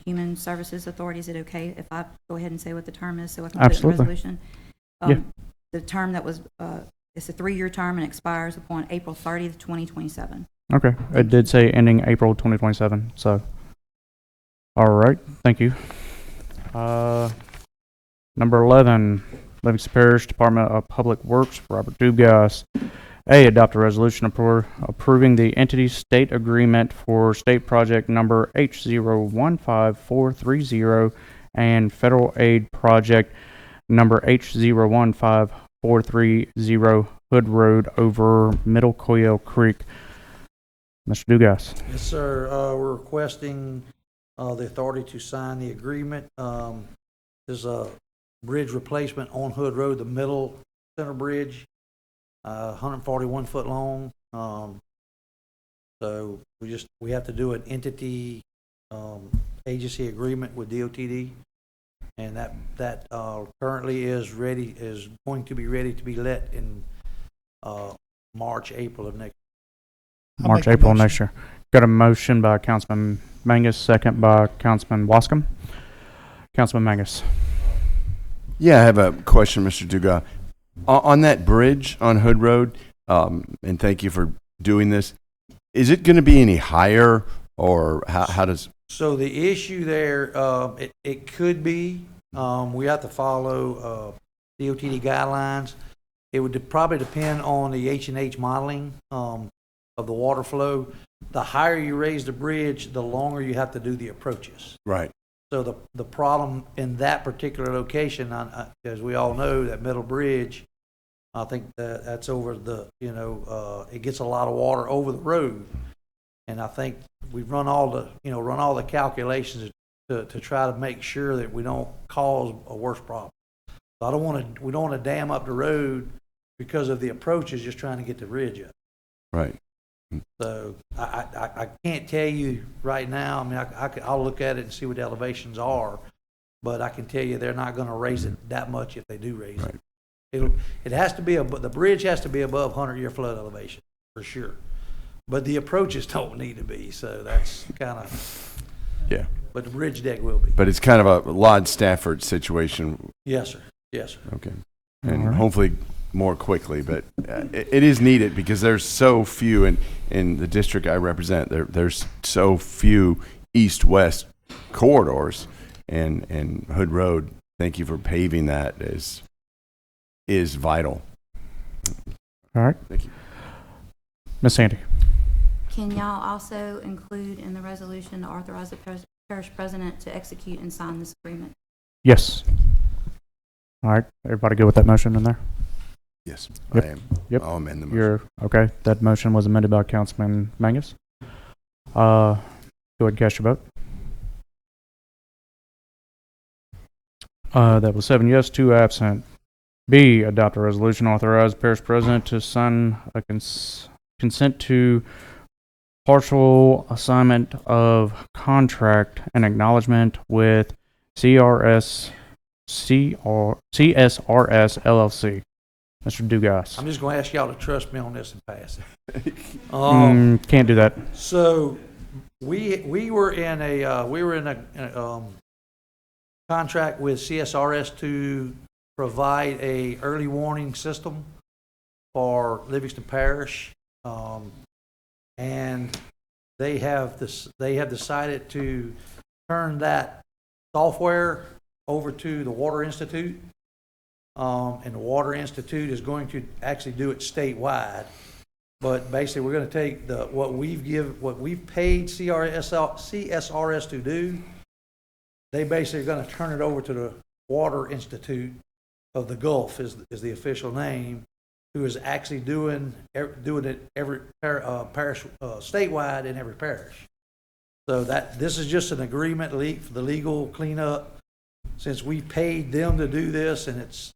Human Services Authority. Is it okay if I go ahead and say what the term is so I can put it in the Absolutely. resolution? Yeah. The term that was, it's a 3-year term and expires upon April 30th, 2027. Okay. It did say ending April 2027, so. All right, thank you. Number 11, Livingston Parish Department of Public Works, Robert Dugas. A, adopt a resolution approving the entity state agreement for state project number H015430 and federal aid project number H015430 Hood Road over Middle Coyle Creek. Mr. Dugas. Yes, sir. We're requesting the authority to sign the agreement. There's a bridge replacement on Hood Road, the middle center bridge, 141 foot long. So we have to do an entity agency agreement with DOTD, and that currently is going to be ready to be let in March, April of next. March, April next year. Got a motion by Councilman Mangus, second by Councilman Wascom. Councilman Mangus. Yeah, I have a question, Mr. Dugas. On that bridge on Hood Road, and thank you for doing this, is it going to be any higher, or how does... So the issue there, it could be, we have to follow DOTD guidelines. It would probably depend on the H&H modeling of the water flow. The higher you raise the bridge, the longer you have to do the approaches. Right. So the problem in that particular location, as we all know, that middle bridge, I think that's over it gets a lot of water over the road. And I think we've run all the calculations to try to make sure that we don't cause a worse problem. So we don't want to dam up the road because of the approaches, just trying to get the bridge up. Right. So I can't tell you right now. I mean, I'll look at it and see what the elevations are, but I can tell you they're not going to raise it that much if they do raise right. it. It has to be the bridge has to be above 100-year flood elevation for sure, but the approaches don't need to be. So that's kind of yeah. But the bridge deck will be. But it's kind of a Lod Stafford situation. Yes, sir. Yes, sir. Okay. And hopefully more quickly, but it is needed because there's so few in the district I represent. There's so few east-west corridors, and Hood Road. Thank you for paving that. Is vital. All right. Thank you, Miss Sandy. Can y'all also include in the resolution to authorize the parish president to execute and sign this agreement? Yes. All right. Everybody good with that motion in there? Yes, Yep. I am. Yep. I'll amend the motion. You're okay. That motion was amended by Councilman Mangus. Go ahead and cast your vote. That was 7 yes, 2 absent. B, adopt a resolution authorize parish president to sign a consent to partial assignment of contract and acknowledgement with CSRS LLC. Mr. Dugas. I'm just going to ask y'all to trust me on this and pass it. Can't do that. So we were in a contract with CSRS to provide a early warning system for Livingston Parish, and they have decided to turn that software over to the Water Institute. And the Water Institute is going to actually do it statewide. But basically, we're going to take what we've paid CSRS to do. They basically are going to turn it over to the Water Institute of the Gulf is the official name, who is actually doing it every parish statewide in every parish. So this is just an agreement for the legal cleanup. Since we paid them to do this and it's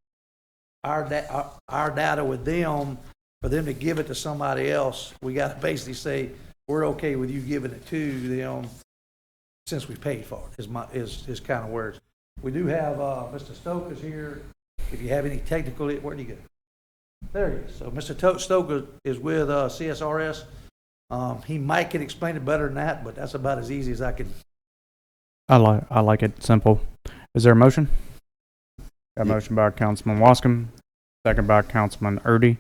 our data with them, for them to give it to somebody else, we got to basically say, we're okay with you giving it to them since we paid for it, is kind of words. We do have, Mr. Stoker's here. If you have any technical, where'd he go? There he is. So Mr. Stoker is with CSRS. He might can explain it better than that, but that's about as easy as I can. I like it simple. Is there a motion? Got a motion by Councilman Wascom, second by Councilman Erdy.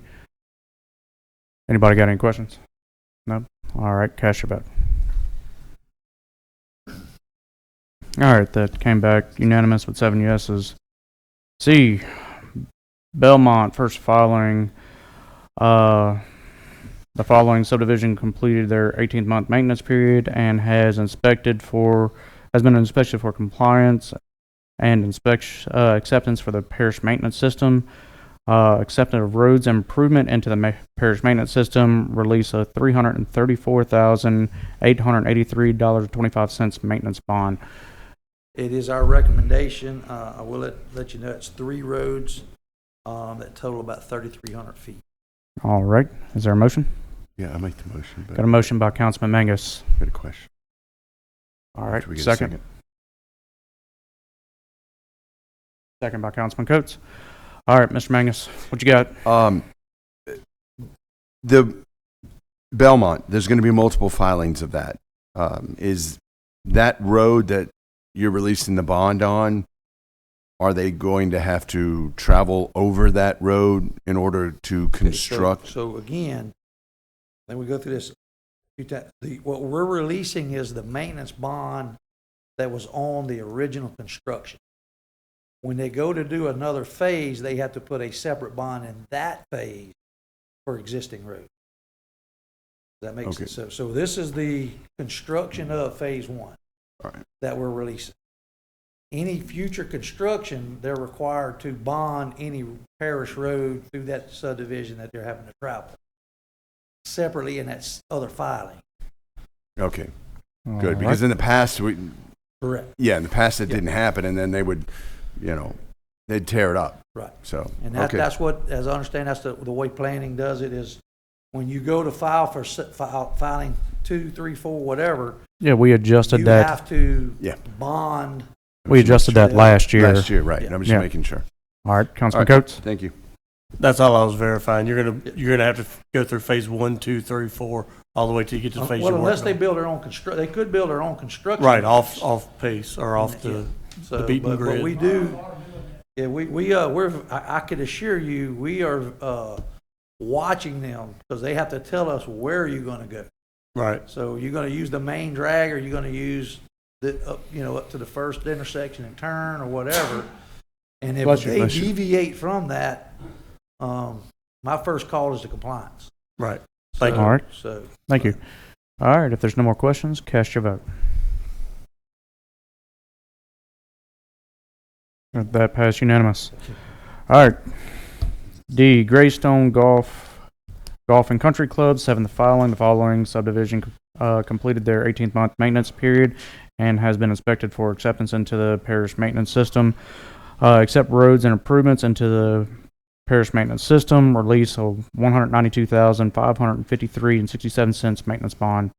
Anybody got any questions? No? All right, cast your vote. All right, that came back unanimous with 7 yeses. C, Belmont, first filing. The following subdivision completed their 18th-month maintenance period and has been inspected for compliance and acceptance for the parish maintenance system. Acceptance of roads improvement into the parish maintenance system, release of $334,883.25 maintenance bond. It is our recommendation. I will let you know it's 3 roads that total about 3,300 feet. All right. Is there a motion? Yeah, I make the motion. Got a motion by Councilman Mangus. Got a question. All right. Should we get a Second. Second by Councilman Coates. All right, Mr. Mangus, what you got? The Belmont, there's going to be multiple filings of that. Is that road that you're releasing the bond on, are they going to have to travel over that road in order to construct? So again, then we go through this. What we're releasing is the maintenance bond that was on the original construction. When they go to do another phase, they have to put a separate bond in that phase for existing roads. Does that make sense? So this is the construction of phase 1 that we're releasing. Any future construction, they're required to bond any parish road through that subdivision that they're having to travel separately in that other filing. Okay, good. Because in the past, Correct. Yeah, in the past it didn't happen, and then they would, they'd tear it up. Right. So, and that's what, as I understand, that's the way planning does it, is when you go to file for filing 2, 3, 4, whatever. Yeah, we adjusted that. You have to bond. We adjusted that last year. Last year, right. I'm just making sure. All right, Councilman Coates. Thank you. That's all I was verifying. You're gonna have to go through phase 1, 2, 3, 4, all the way till you get to the phase. Well, unless they build their own they could build their own construction. Right, off pace or off the beaten grid. But we do. Yeah, I could assure you, we are watching them because they have to tell us where you're going to go. Right. So you're going to use the main drag, or you're going to use up to the first intersection and turn or whatever. And if they deviate from that, my first call is to compliance. Right. Thank you. All right. Thank you. All right. If there's no more questions, cast your vote. That passed unanimous. All right. D, Greystone Golf and Country Club, 7th filing. The following subdivision completed their 18th-month maintenance period and has been inspected for acceptance into the parish maintenance system. Accept roads and improvements into the parish maintenance system. Release of $192,553.67 maintenance bond.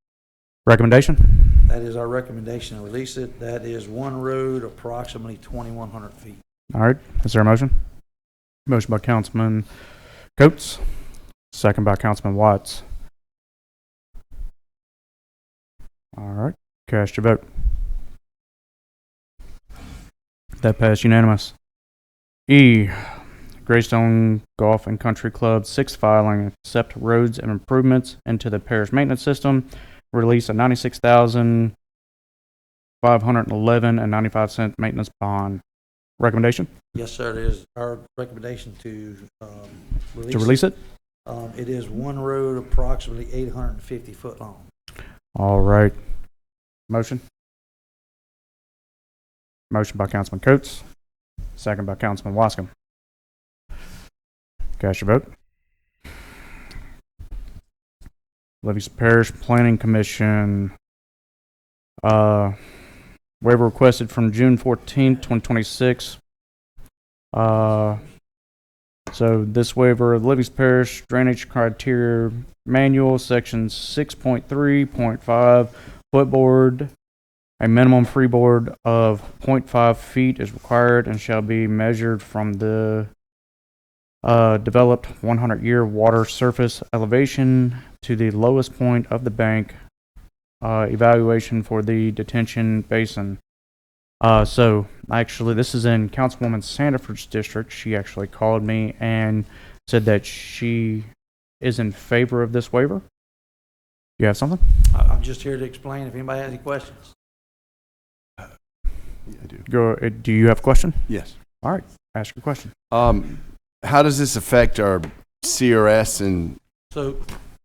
Recommendation? That is our recommendation to release it. That is 1 road, approximately 2,100 feet. All right. Is there a motion? Motion by Councilman Coates, second by Councilman Watts. All right. Cast your vote. That passed unanimous. E, Greystone Golf and Country Club, 6th filing. Accept roads and improvements into the parish maintenance system. Release a $96,511.95 maintenance bond. Recommendation? Yes, sir. It is our recommendation to release it. It is 1 road, approximately 850 foot long. All right. Motion? Motion by Councilman Coates, second by Councilman Wascom. Cast your vote. Livingston Parish Planning Commission. Waiver requested from June 14th, 2026. So this waiver, the Livingston Parish Drainage Criteria Manual, section 6.3.5, footboard, a minimum freeboard of 0.5 feet is required and shall be measured from the developed 100-year water surface elevation to the lowest point of the bank. Evaluation for the detention basin. So actually, this is in Councilwoman Sandiford's district. She actually called me and said that she is in favor of this waiver. You have something? I'm just here to explain if anybody has any questions. Yeah, I do. Do you have a question? Yes. All right, ask your question. How does this affect our CRS and? So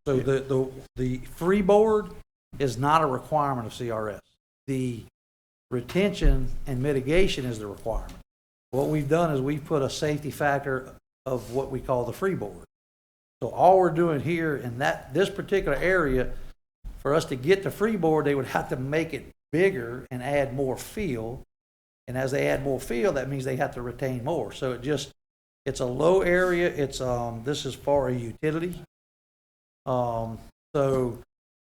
the freeboard is not a requirement of CRS. The retention and mitigation is the requirement. What we've done is we've put a safety factor of what we call the freeboard. So all we're doing here in this particular area, for us to get to freeboard, they would have to make it bigger and add more fill. And as they add more fill, that means they have to retain more. So it's a low area. This is for a utility. So,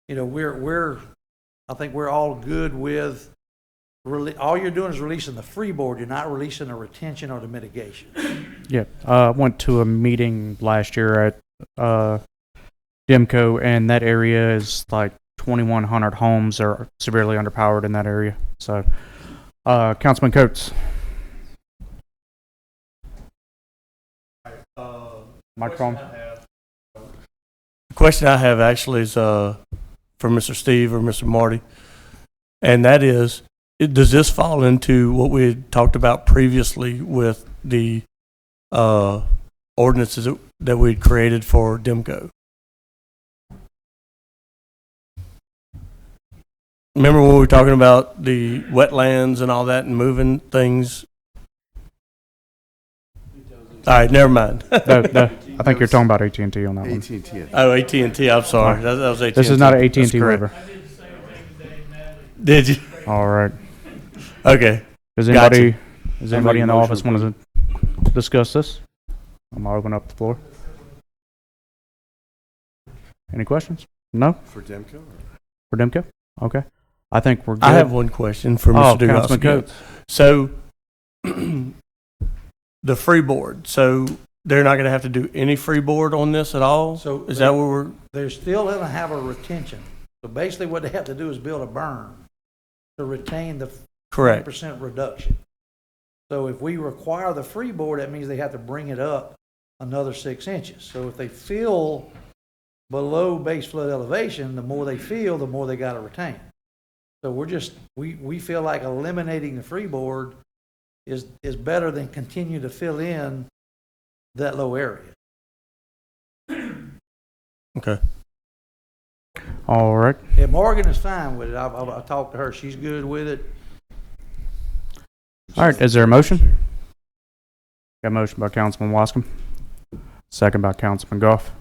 you know, I think we're all good with, all you're doing is releasing the freeboard. You're not releasing the retention or the mitigation. Yeah, I went to a meeting last year at Demco, and that area is like 2,100 homes are severely underpowered in that area. So, Councilman Coates. Microphone. The question I have actually is for Mr. Steve or Mr. Marty, and that is, does this fall into what we had talked about previously with the ordinances that we had created for Demco? Remember when we were talking about the wetlands and all that and moving things? All right, never mind. I think you're talking about AT&T on that one. AT&T. Oh, AT&T, I'm sorry. That was AT&T. This is not an AT&T waiver. Did you? All right. Okay. Does anybody in the office want to discuss this? I'm gonna open up the floor. Any questions? No? For Demco? For Demco? Okay. I think we're good. I have one question for Mr. Councilman Coates. So, the freeboard. So they're not going to have to do any freeboard on this at all? So is that what we're? They're still going to have a retention. So basically what they have to do is build a berm to retain the 20% reduction. So if we require the freeboard, that means they have to bring it up another 6 inches. So if they fill below base flood elevation, the more they fill, the more they got to retain. So we feel like eliminating the freeboard is better than continue to fill in that low area. Okay. All right. Yeah, Morgan is fine with it. I talked to her. She's good with it. All right. Is there a motion? Got a motion by Councilman Wascom. Second by Councilman Goff.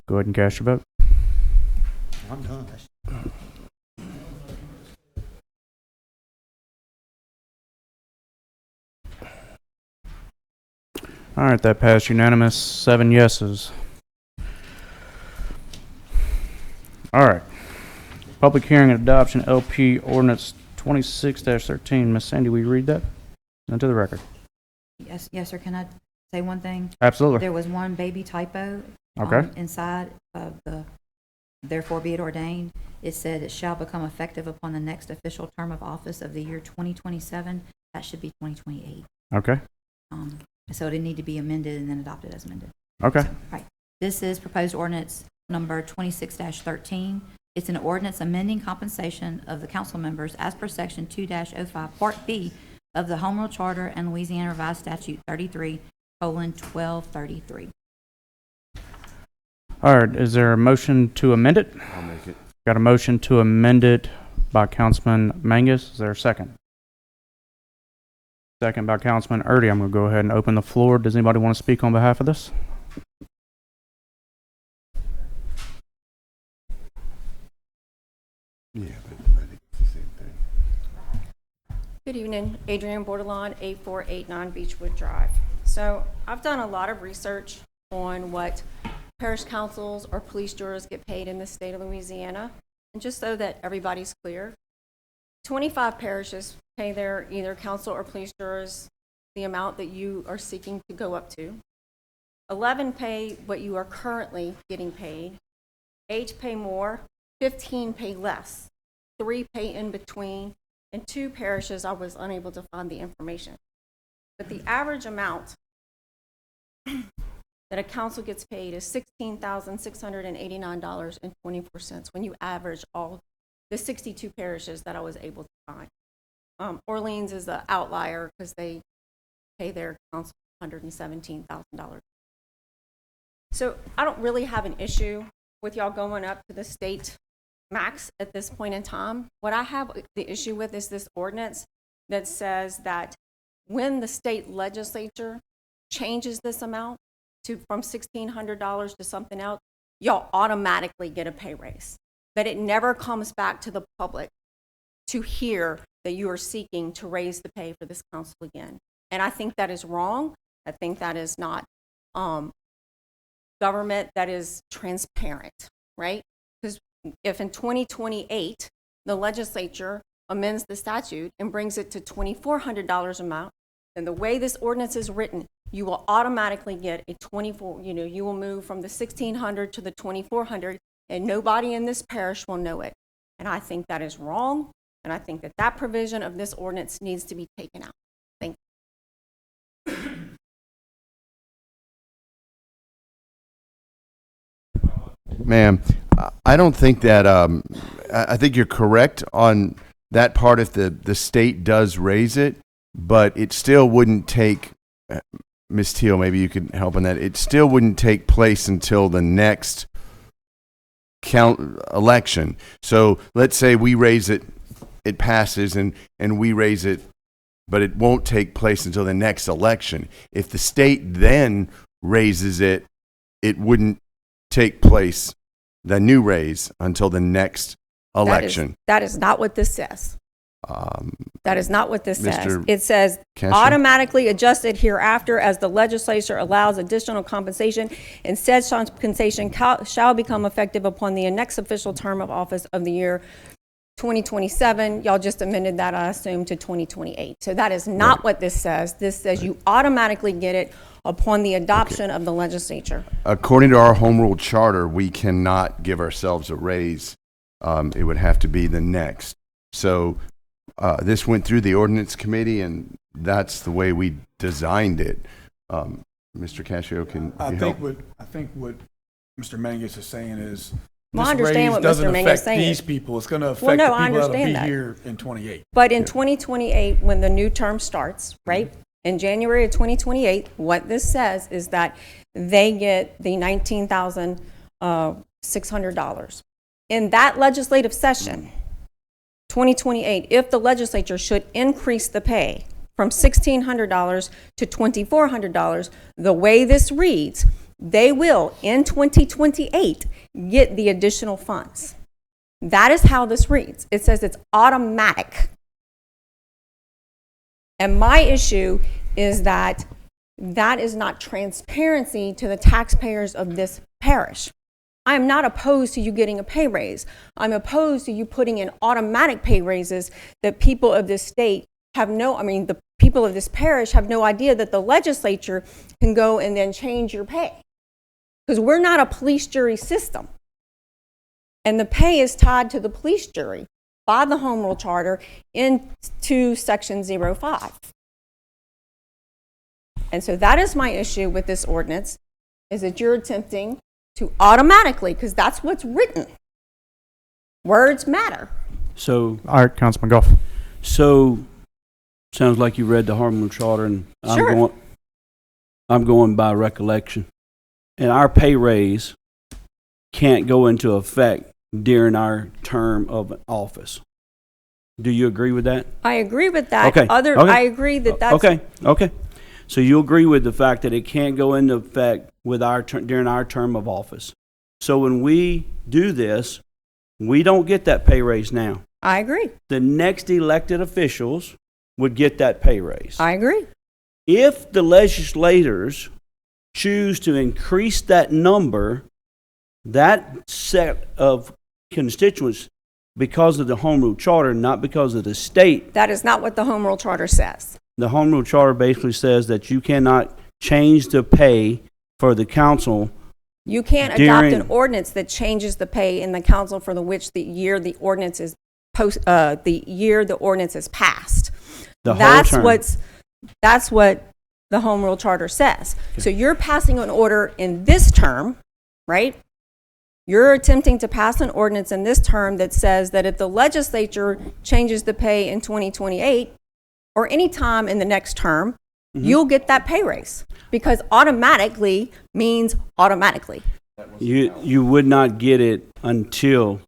Go ahead and cast your vote. I'm done. All right, that passed unanimous, 7 yeses. All right. Public hearing and adoption, LP ordinance 26-13. Miss Sandy, will you read that into the record? Yes, sir. Can I say one thing? Absolutely. There was one baby typo. Okay. Inside of the therefore be it ordained. It said it shall become effective upon the next official term of office of the year 2027. That should be 2028. Okay. So it need to be amended and then adopted as amended. Okay. So, right. This is proposed ordinance number 26-13. It's an ordinance amending compensation of the council members as per section 2-05 Part B of the Home Rule Charter and Louisiana Revised Statute 33:1233. All right. Is there a motion to amend it? I'll make it. Got a motion to amend it by Councilman Mangus. Is there a second? Second by Councilman Erdy. I'm going to go ahead and open the floor. Does anybody want to speak on behalf of this? Yeah, Good evening, Adrienne Bordelon, 8489 Beechwood Drive. So I've done a lot of research on what parish councils or police jurors get paid in the state of Louisiana. And just so that everybody's clear, 25 parishes pay their either council or police jurors the amount that you are seeking to go up to. 11 pay what you are currently getting paid. 8 pay more, 15 pay less, 3 pay in between, and 2 parishes I was unable to find the information. But the average amount that a council gets paid is $16,689.24 when you average all the 62 parishes that I was able to find. Orleans is an outlier because they pay their council $117,000. So I don't really have an issue with y'all going up to the state max at this point in time. What I have the issue with is this ordinance that says that when the state legislature changes this amount from $1,600 to something else, y'all automatically get a pay raise. But it never comes back to the public to hear that you are seeking to raise the pay for this council again. And I think that is wrong. I think that is not government that is transparent, right? Because if in 2028, the legislature amends the statute and brings it to $2,400 amount, then the way this ordinance is written, you will automatically get a you will move from the 1,600 to the 2,400, and nobody in this parish will know it. And I think that is wrong, and I think that that provision of this ordinance needs to be taken out. Thank you. Ma'am, I don't think that, I think you're correct on that part if the state does raise it, but it still wouldn't take, Ms. Teal, maybe you could help on that. It still wouldn't take place until the next election. So let's say we raise it, it passes, and we raise it, but it won't take place until the next election. If the state then raises it, it wouldn't take place, the new raise, until the next election. That is not what this says. That is not what this says. Mr. It says Cashier? automatically adjusted hereafter as the legislature allows additional compensation, and said compensation shall become effective upon the next official term of office of the year 2027. Y'all just amended that, I assume, to 2028. So that is not what this says. This says you automatically get it upon the adoption of the legislature. According to our home rule charter, we cannot give ourselves a raise. It would have to be the next. So this went through the ordinance committee, and that's the way we designed it. Mr. Cascio, can you help? I think what Mr. Mangus is saying is Well, I this understand raise what doesn't Mr. Mangus is affect saying. these people. It's going to affect Well, no, the I people that'll be understand that. here in 28. But in 2028, when the new term starts, right, in January of 2028, what this says is that they get the $19,600. In that legislative session, 2028, if the legislature should increase the pay from $1,600 to $2,400, the way this reads, they will, in 2028, get the additional funds. That is how this reads. It says it's automatic. And my issue is that that is not transparency to the taxpayers of this parish. I am not opposed to you getting a pay raise. I'm opposed to you putting in automatic pay raises that people of this state have the people of this parish have no idea that the legislature can go and then change your pay. Because we're not a police jury system. And the pay is tied to the police jury by the Home Rule Charter into Section 05. And so that is my issue with this ordinance, is that you're attempting to automatically, because that's what's written. Words matter. So, All right, Councilman Goff. so sounds like you read the Home Rule Charter, and Sure. I'm going by recollection. And our pay raise can't go into effect during our term of office. Do you agree with that? I agree with that. Okay. I agree that that's Okay. So you agree with the fact that it can't go into effect with during our term of office. So when we do this, we don't get that pay raise now. I agree. The next elected officials would get that pay raise. I agree. If the legislators choose to increase that number, that set of constituents, because of the home rule charter, not because of the state, That is not what the home rule charter says. the home rule charter basically says that you cannot change the pay for the council. You can't adopt During- an ordinance that changes the pay in the council for which the year the ordinance is the year the ordinance is passed. The whole That's term. that's what the home rule charter says. So you're passing an order in this term, right? You're attempting to pass an ordinance in this term that says that if the legislature changes the pay in 2028 or any time in the next term, you'll get that pay raise, because automatically means automatically. You would not get it until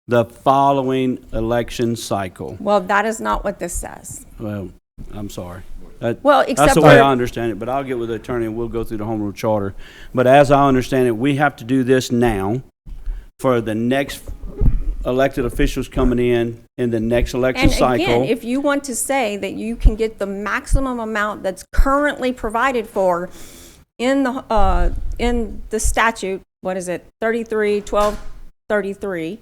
the following election cycle. Well, that is not what this says. Well, I'm sorry. Well, That's except the way for- I understand it, but I'll get with the attorney and we'll go through the home rule charter. But as I understand it, we have to do this now for the next elected officials coming in the next election And cycle. again, if you want to say that you can get the maximum amount that's currently provided for in the statute, what is it, 1233,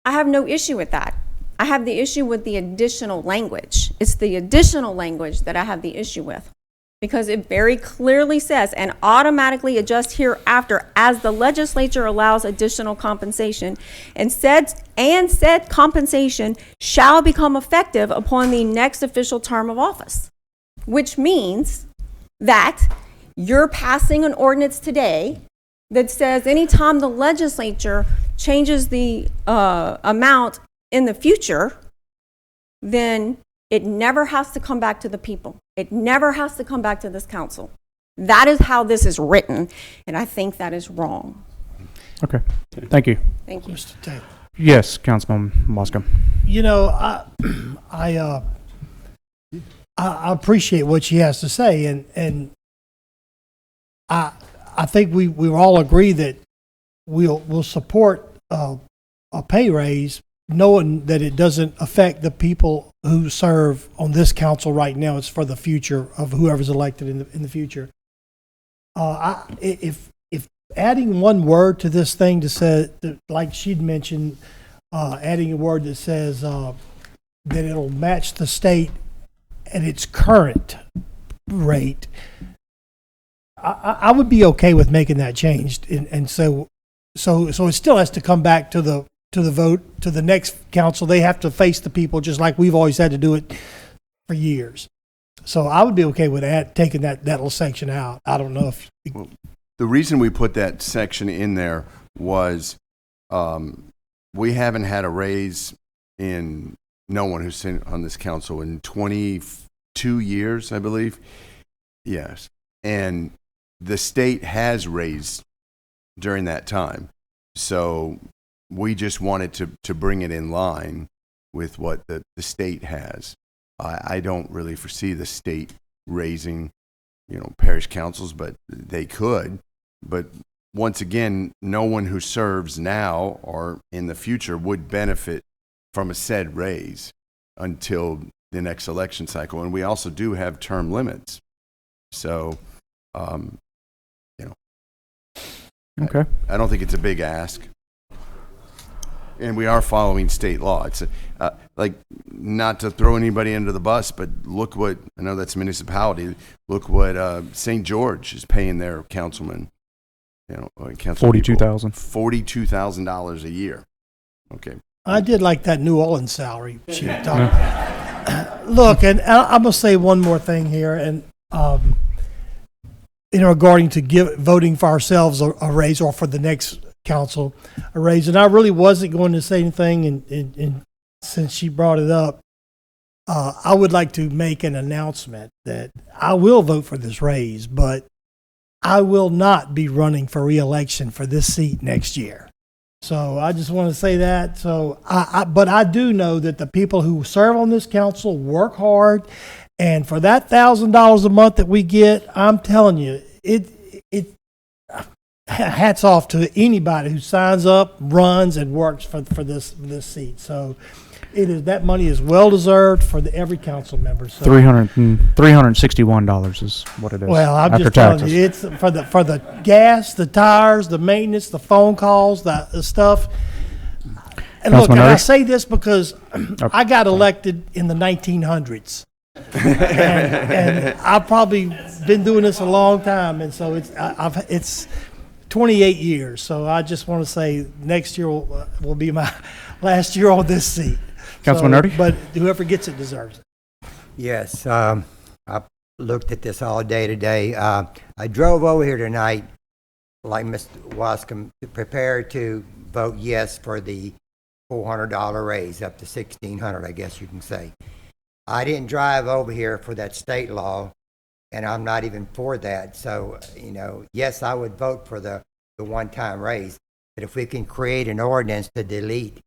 I have no issue with that. I have the issue with the additional language. It's the additional language that I have the issue with, because it very clearly says, and automatically adjust hereafter as the legislature allows additional compensation, and said compensation shall become effective upon the next official term of office, which means that you're passing an ordinance today that says anytime the legislature changes the amount in the future, then it never has to come back to the people. It never has to come back to this council. That is how this is written, and I think that is wrong. Okay. Thank you. Thank you. Mr. Taylor. Yes, Councilman Moscow. You know, I appreciate what she has to say, and I think we all agree that we'll support a pay raise, knowing that it doesn't affect the people who serve on this council right now. It's for the future of whoever's elected in the future. If adding one word to this thing to say, like she'd mentioned, adding a word that says that it'll match the state at its current rate, I would be okay with making that change, and so it still has to come back to the vote to the next council. They have to face the people just like we've always had to do it for years. So I would be okay with taking that little section out. I don't know if The reason we put that section in there was we haven't had a raise in no one who's sitting on this council in 22 years, I believe. Yes. And the state has raised during that time. So we just wanted to bring it in line with what the state has. I don't really foresee the state raising, parish councils, but they could. But once again, no one who serves now or in the future would benefit from a said raise until the next election cycle. And we also do have term limits. So, Okay. I don't think it's a big ask. And we are following state law. It's not to throw anybody under the bus, but look what, I know that's a municipality, look what St. George is paying their councilmen. $42,000. $42,000 a year. Okay. I did like that New Orleans salary she talked about. Look, and I'm going to say one more thing here, and regarding to voting for ourselves a raise, or for the next council a raise. And I really wasn't going to say anything, and since she brought it up, I would like to make an announcement that I will vote for this raise, but I will not be running for re-election for this seat next year. So I just want to say that. So but I do know that the people who serve on this council work hard, and for that $1,000 a month that we get, I'm telling you, it hats off to anybody who signs up, runs, and works for this seat. So that money is well deserved for every council member. So, $361 is what it is. well, I'm after just telling taxes. you, it's for the gas, the tires, the maintenance, the phone calls, the stuff. And look, Councilman and I Erdy? say this because I got elected in the 1900s. and I've probably been doing this a long time, and so it's 28 years. So I just want to say next year will be my last year on this seat. Councilman Erdy? But whoever gets it deserves it. Yes, I looked at this all day today. I drove over here tonight, like Mr. Wascom, prepared to vote yes for the $400 raise up to $1,600, I guess you can say. I didn't drive over here for that state law, and I'm not even for that. So, yes, I would vote for the one-time raise. But if we can create an ordinance to delete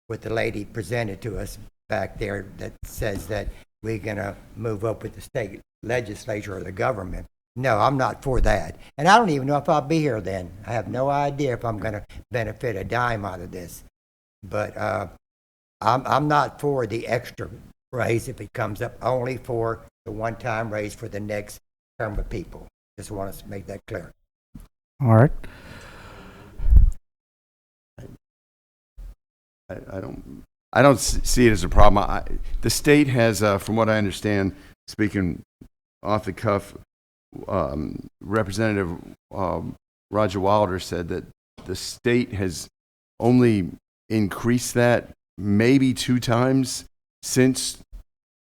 what the lady presented to us back there that says that we're going to move up with the state legislature or the government, no, I'm not for that. And I don't even know if I'll be here then. I have no idea if I'm going to benefit a dime out of this. But I'm not for the extra raise if it comes up, only for the one-time raise for the next term of people. Just want to make that clear. All right. I don't see it as a problem. The state has, from what I understand, speaking off the cuff, Representative Roger Wilder said that the state has only increased that maybe 2 times since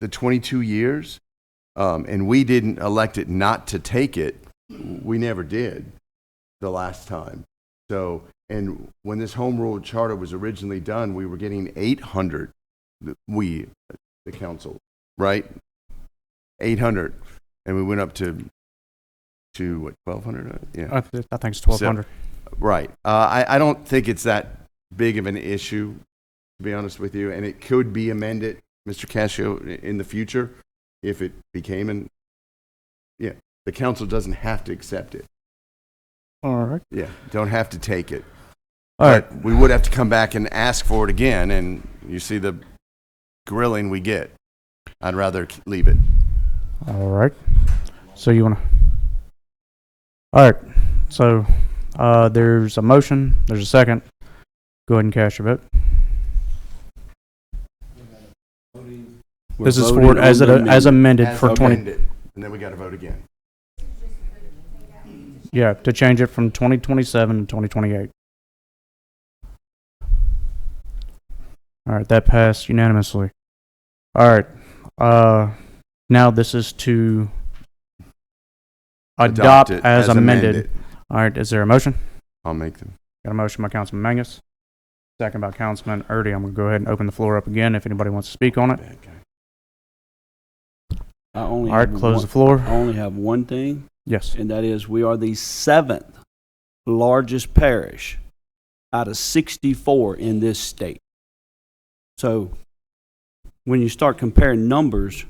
the 22 years, and we didn't elect it not to take it. We never did the last time. So, and when this home rule charter was originally done, we were getting 800. The council, right? 800, and we went up to what, 1,200? Yeah, I think it's 1,200. Right. I don't think it's that big of an issue, to be honest with you, and it could be amended, Mr. Cascio, in the future if it became the council doesn't have to accept it. All right. Yeah, don't have to take it. All right. But we would have to come back and ask for it again, and you see the grilling we get. I'd rather leave it. All right. So you want to? All right. So there's a motion. There's a second. Go ahead and cast your vote. This is for as amended As for 20. amended. And then we got to vote again. Yeah, to change it from 2027 to 2028. All right, that passed unanimously. All right. Now this is to adopt it as as amended. amended. All right, is there a motion? I'll make them. Got a motion by Councilman Mangus, second by Councilman Erdy. I'm going to go ahead and open the floor up again if anybody wants to speak on it. All right, close the floor. I only have one thing, Yes. and that is we are the 7th largest parish out of 64 in this state. So when you start comparing numbers,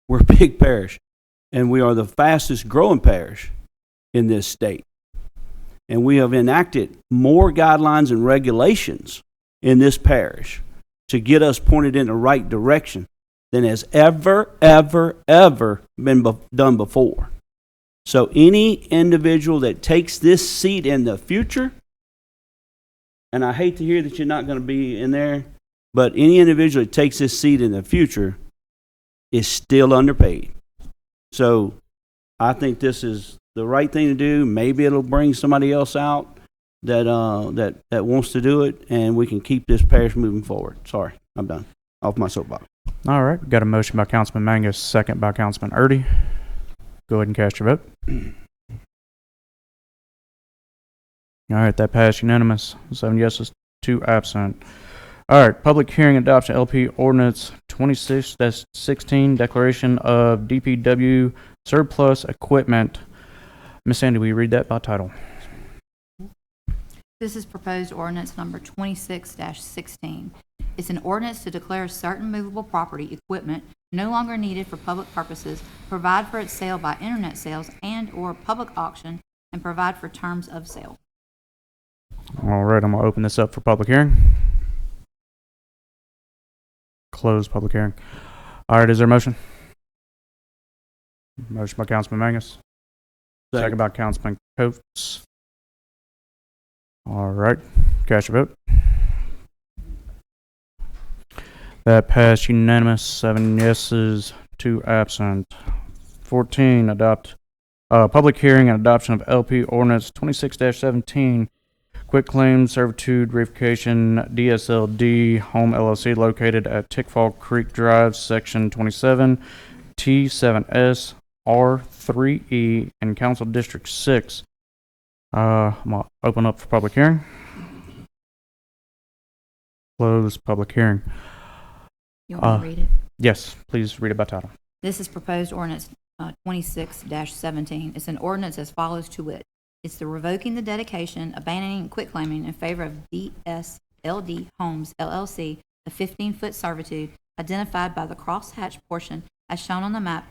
we're a big parish, and we are the fastest growing parish in this state. And we have enacted more guidelines and regulations in this parish to get us pointed in the right direction than has ever been done before. So any individual that takes this seat in the future, and I hate to hear that you're not going to be in there, but any individual that takes this seat in the future is still underpaid. So I think this is the right thing to do. Maybe it'll bring somebody else out that wants to do it, and we can keep this parish moving forward. Sorry, I'm done. Off my soapbox. All right, got a motion by Councilman Mangus, second by Councilman Erdy. Go ahead and cast your vote. All right, that passed unanimous. 7 yeses, 2 absent. All right, public hearing adoption LP ordinance 26-16, declaration of DPW surplus equipment. Miss Sandy, will you read that by title? This is proposed ordinance number 26-16. It's an ordinance to declare certain movable property equipment no longer needed for public purposes, provide for its sale by internet sales and/or public auction, and provide for terms of sale. All right, I'm going to open this up for public hearing. close public hearing. All right, is there a motion? Motion by Councilman Mangus. Second by Councilman Coates. All right, cast your vote. That passed unanimous, 7 yeses, 2 absent. 14, adopt, public hearing and adoption of LP ordinance 26-17, quit claim servitude reification DSLD home LLC located at Tickfall Creek Drive, section 27, T7S, R3E, and Council District 6. I'm gonna open up for public hearing. Close public hearing. You want me to read it? Yes, please read it by title. This is proposed ordinance 26-17. It's an ordinance as follows to wit. It's the revoking the dedication, abandoning, and quitclaiming in favor of DSLD Homes LLC, the 15-foot servitude identified by the crosshatch portion as shown on the map,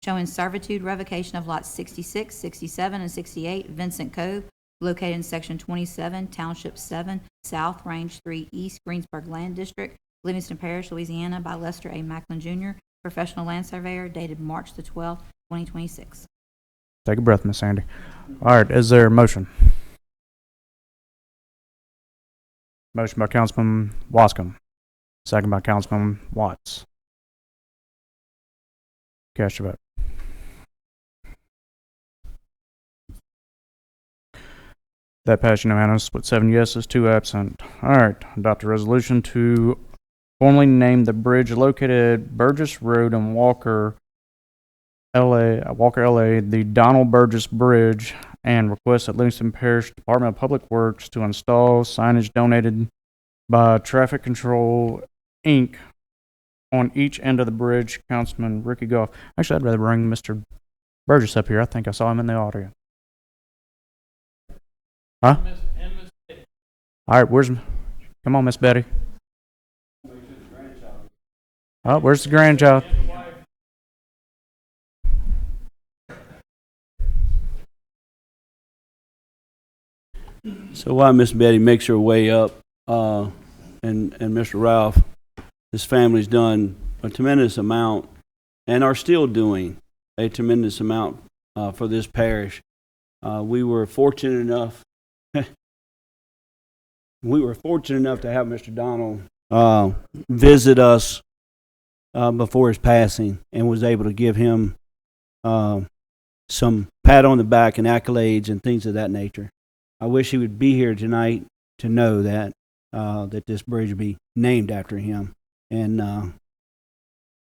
showing servitude revocation of lots 66, 67, and 68, Vincent Cove, located in section 27, Township 7, South, Range 3 East, Greensburg Land District, Livingston Parish, Louisiana, by Lester A. Macklin Jr., professional land surveyor, dated March the 12th, 2026. Take a breath, Miss Sandy. All right, is there a motion? Motion by Councilman Wascom. Second by Councilman Watts. Cast your vote. That passed unanimous with 7 yeses, 2 absent. All right, adopt a resolution to formally name the bridge located at Burgess Road in Walker, LA, the Donald Burgess Bridge, and request that Livingston Parish Department of Public Works to install signage donated by Traffic Control, Inc. on each end of the bridge. Councilman Ricky Goff. Actually, I'd rather bring Mr. Burgess up here. I think I saw him in the audience. Huh? All right, come on, Miss Betty. Oh, where's the grandchild? So while Miss Betty makes her way up, and Mr. Ralph, his family's done a tremendous amount and are still doing a tremendous amount for this parish. We were fortunate enough to have Mr. Donald visit us before his passing, and was able to give him some pat on the back and accolades and things of that nature. I wish he would be here tonight to know that that this bridge would be named after him. And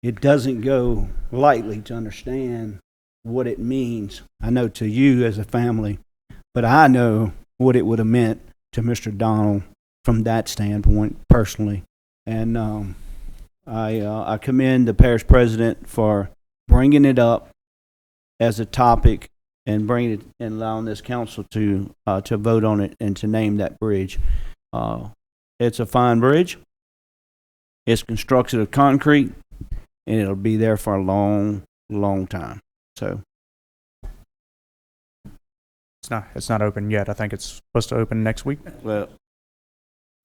it doesn't go lightly to understand what it means. I know to you as a family, but I know what it would have meant to Mr. Donald from that standpoint personally. And I commend the parish president for bringing it up as a topic and bringing it and allowing this council to vote on it and to name that bridge. It's a fine bridge. It's constructed of concrete, and it'll be there for a long, long time. So It's not open yet. I think it's supposed to open next week. well,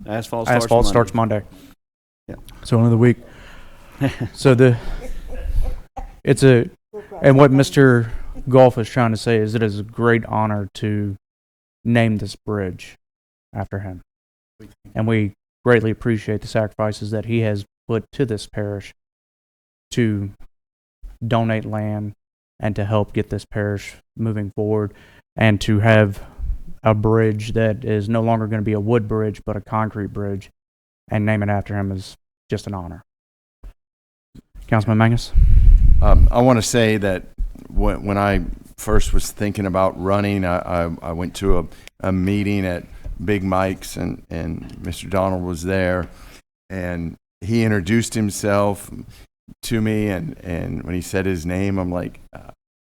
asphalt Starts Monday. Yeah. So another week. So and what Mr. Golf is trying to say is it is a great honor to name this bridge after him. And we greatly appreciate the sacrifices that he has put to this parish to donate land and to help get this parish moving forward, and to have a bridge that is no longer going to be a wood bridge but a concrete bridge, and name it after him is just an honor. Councilman Mangus? I want to say that when I first was thinking about running, I went to a meeting at Big Mike's, and Mr. Donald was there, and he introduced himself to me, and when he said his name, I'm like,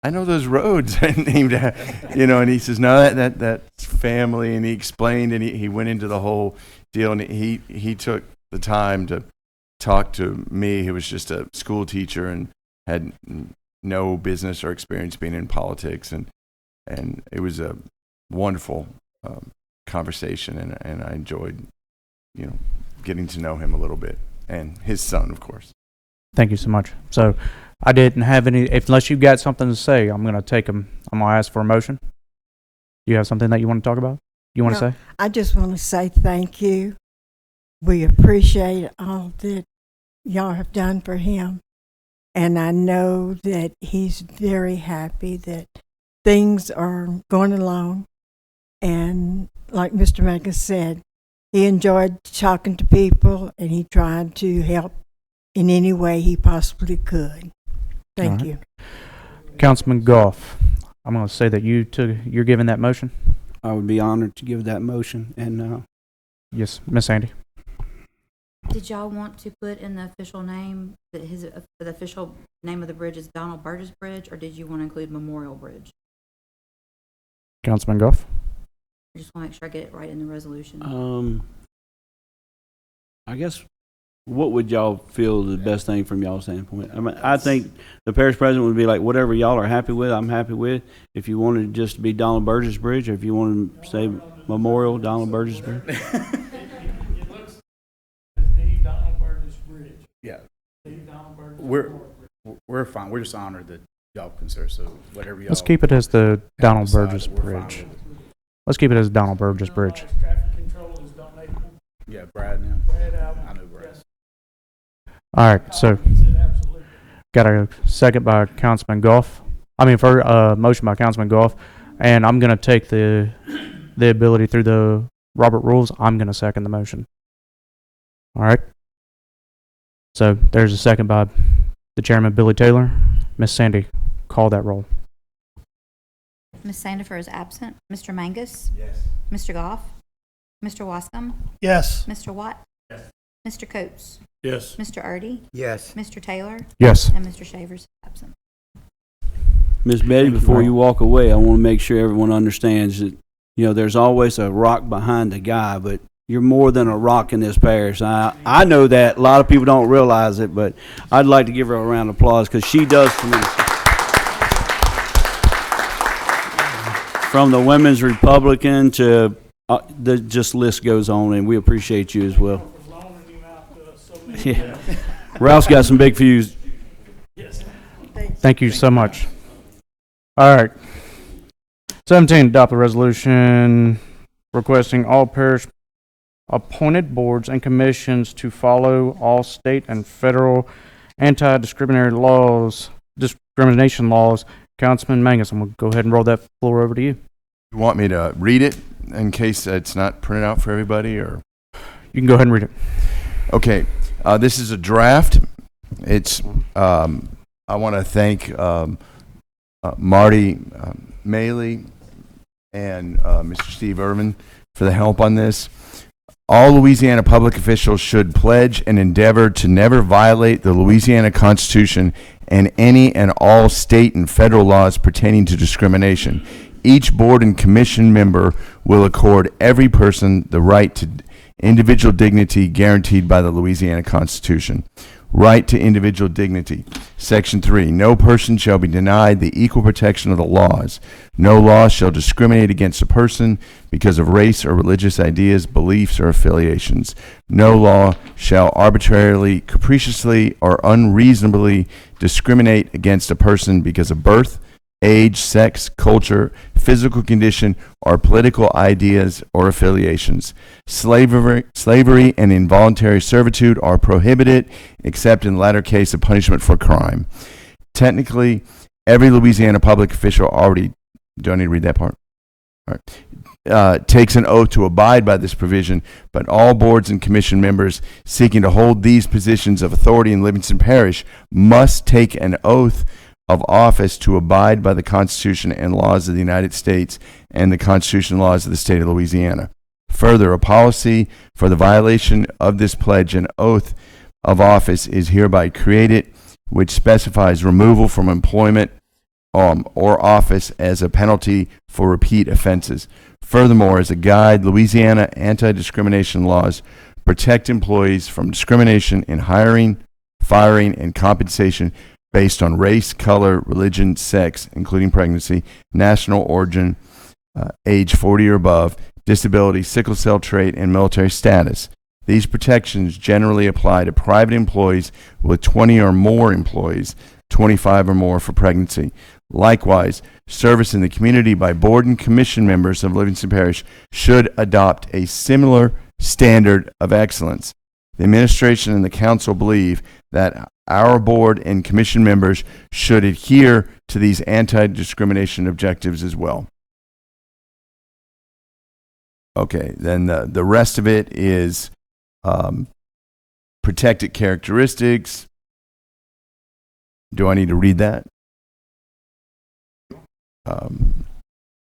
I know those roads named, and he says, no, that's family, and he explained, and he went into the whole deal, and he took the time to talk to me, who was just a school teacher and had no business or experience being in politics, and it was a wonderful conversation, and I enjoyed, getting to know him a little bit. and his son, of course. Thank you so much. So I didn't have any, unless you've got something to say, I'm going to take them. I'm going to ask for a motion. You have something that you want to talk about? You want to say? I just want to say thank you. We appreciate all that y'all have done for him. And I know that he's very happy that things are going along. And like Mr. Megan said, he enjoyed talking to people and he tried to help in any way he possibly could. Thank you. Councilman Goff, I'm going to say that you're giving that motion. I would be honored to give that motion, and Yes, Miss Sandy. Did y'all want to put in the official name, that the official name of the bridge is Donald Burgess Bridge, or did you want to include Memorial Bridge? Councilman Goff. I just want to make sure I get it right in the resolution. I guess, what would y'all feel the best thing from y'all's standpoint? I mean, I think the parish president would be like, whatever y'all are happy with, I'm happy with. If you wanted just to be Donald Burgess Bridge, or if you wanted to say Memorial Donald Burgess Bridge. It looks Steve Donald Burgess Bridge. Yeah. Steve Donald Burgess. We're fine. We're just honored that y'all consider, so whatever y'all. Let's keep it as the Donald decide, Burgess we're fine Bridge. with it. Let's keep it as Donald Burgess Bridge. Traffic control is donatable. Yeah, Brad now. Brad Allen. I know Brad. Yes. All right, so He said absolutely. got a second by Councilman Goff. For motion by Councilman Goff, and I'm going to take the ability through the Robert rules. I'm going to second the motion. All right. So there's a second by the chairman, Billy Taylor. Miss Sandy, call that roll. Ms. Sandifer is absent. Mr. Mangus? Yes. Mr. Goff? Mr. Wascom? Yes. Mr. Watt? Yes. Mr. Coates? Yes. Mr. Erdy? Yes. Mr. Taylor? Yes. And Mr. Shavers is absent. Miss Betty, before you walk away, I want to make sure everyone understands that, there's always a rock behind the guy, but you're more than a rock in this parish. I know that. A lot of people don't realize it, but I'd like to give her a round of applause because she does tremendously. From the Women's Republican to the just list goes on, and we appreciate you as well. Yeah. Ralph's got some big views. Thank you so much. All right. 17, adopt a resolution requesting all parish appointed boards and commissions to follow all state and federal anti-discrimination laws. Councilman Mangus, I'm going to go ahead and roll that floor over to you. You want me to read it in case it's not printed out for everybody, or? You can go ahead and read it. Okay. This is a draft. It's, I want to thank Marty Maley and Mr. Steve Irvin for the help on this. All Louisiana public officials should pledge and endeavor to never violate the Louisiana Constitution and any and all state and federal laws pertaining to discrimination. Each board and commission member will accord every person the right to individual dignity guaranteed by the Louisiana Constitution. Right to individual dignity. Section 3. No person shall be denied the equal protection of the laws. No law shall discriminate against a person because of race or religious ideas, beliefs, or affiliations. No law shall arbitrarily, capriciously, or unreasonably discriminate against a person because of birth, age, sex, culture, physical condition, or political ideas or affiliations. Slavery and involuntary servitude are prohibited except in the latter case of punishment for crime. Technically, every Louisiana public official already, do I need to read that part? All right. Takes an oath to abide by this provision, but all boards and commission members seeking to hold these positions of authority in Livingston Parish must take an oath of office to abide by the Constitution and laws of the United States and the Constitution and laws of the state of Louisiana. Further, a policy for the violation of this pledge and oath of office is hereby created, which specifies removal from employment or office as a penalty for repeat offenses. Furthermore, as a guide, Louisiana anti-discrimination laws protect employees from discrimination in hiring, firing, and compensation based on race, color, religion, sex, including pregnancy, national origin, age 40 or above, disability, sickle cell trait, and military status. These protections generally apply to private employees with 20 or more employees, 25 or more for pregnancy. Likewise, service in the community by board and commission members of Livingston Parish should adopt a similar standard of excellence. The administration and the council believe that our board and commission members should adhere to these anti-discrimination objectives as well. Okay, then the rest of it is protected characteristics. Do I need to read that?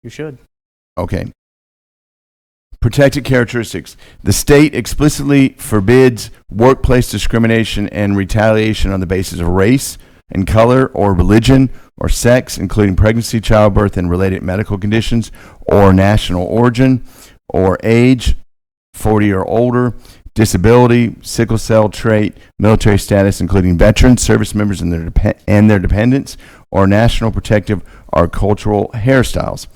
You should. Okay. Protected characteristics. The state explicitly forbids workplace discrimination and retaliation on the basis of race and color or religion or sex, including pregnancy, childbirth, and related medical conditions, or national origin, or age, 40 or older, disability, sickle cell trait, military status, including veterans, service members, and their dependents, or national protective or cultural hairstyles.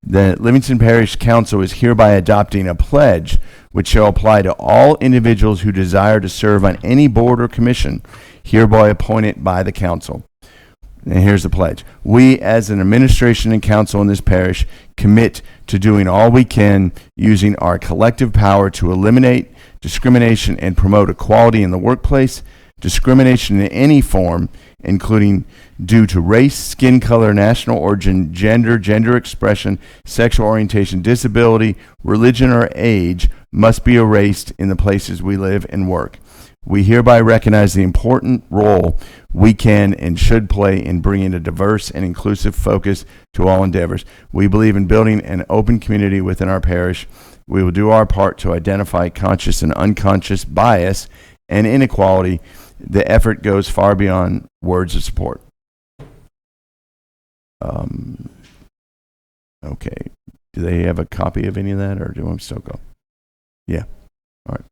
The Livingston Parish Council is hereby adopting a pledge which shall apply to all individuals who desire to serve on any board or commission hereby appointed by the council. And here's the pledge. We, as an administration and council in this parish, commit to doing all we can using our collective power to eliminate discrimination and promote equality in the workplace. Discrimination in any form, including due to race, skin color, national origin, gender expression, sexual orientation, disability, religion, or age, must be erased in the places we live and work. We hereby recognize the important role we can and should play in bringing a diverse and inclusive focus to all endeavors. We believe in building an open community within our parish. We will do our part to identify conscious and unconscious bias and inequality. The effort goes far beyond words of support. Okay. Do they have a copy of any of that, or do I still go? Yeah. All right.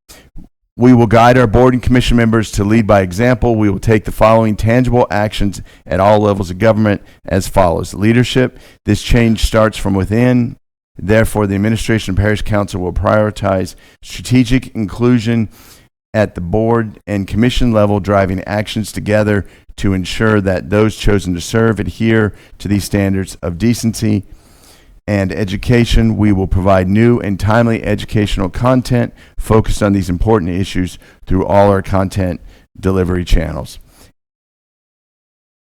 We will guide our board and commission members to lead by example. We will take the following tangible actions at all levels of government as follows. Leadership. This change starts from within. Therefore, the administration and parish council will prioritize strategic inclusion at the board and commission level, driving actions together to ensure that those chosen to serve adhere to these standards of decency and education. We will provide new and timely educational content focused on these important issues through all our content delivery channels.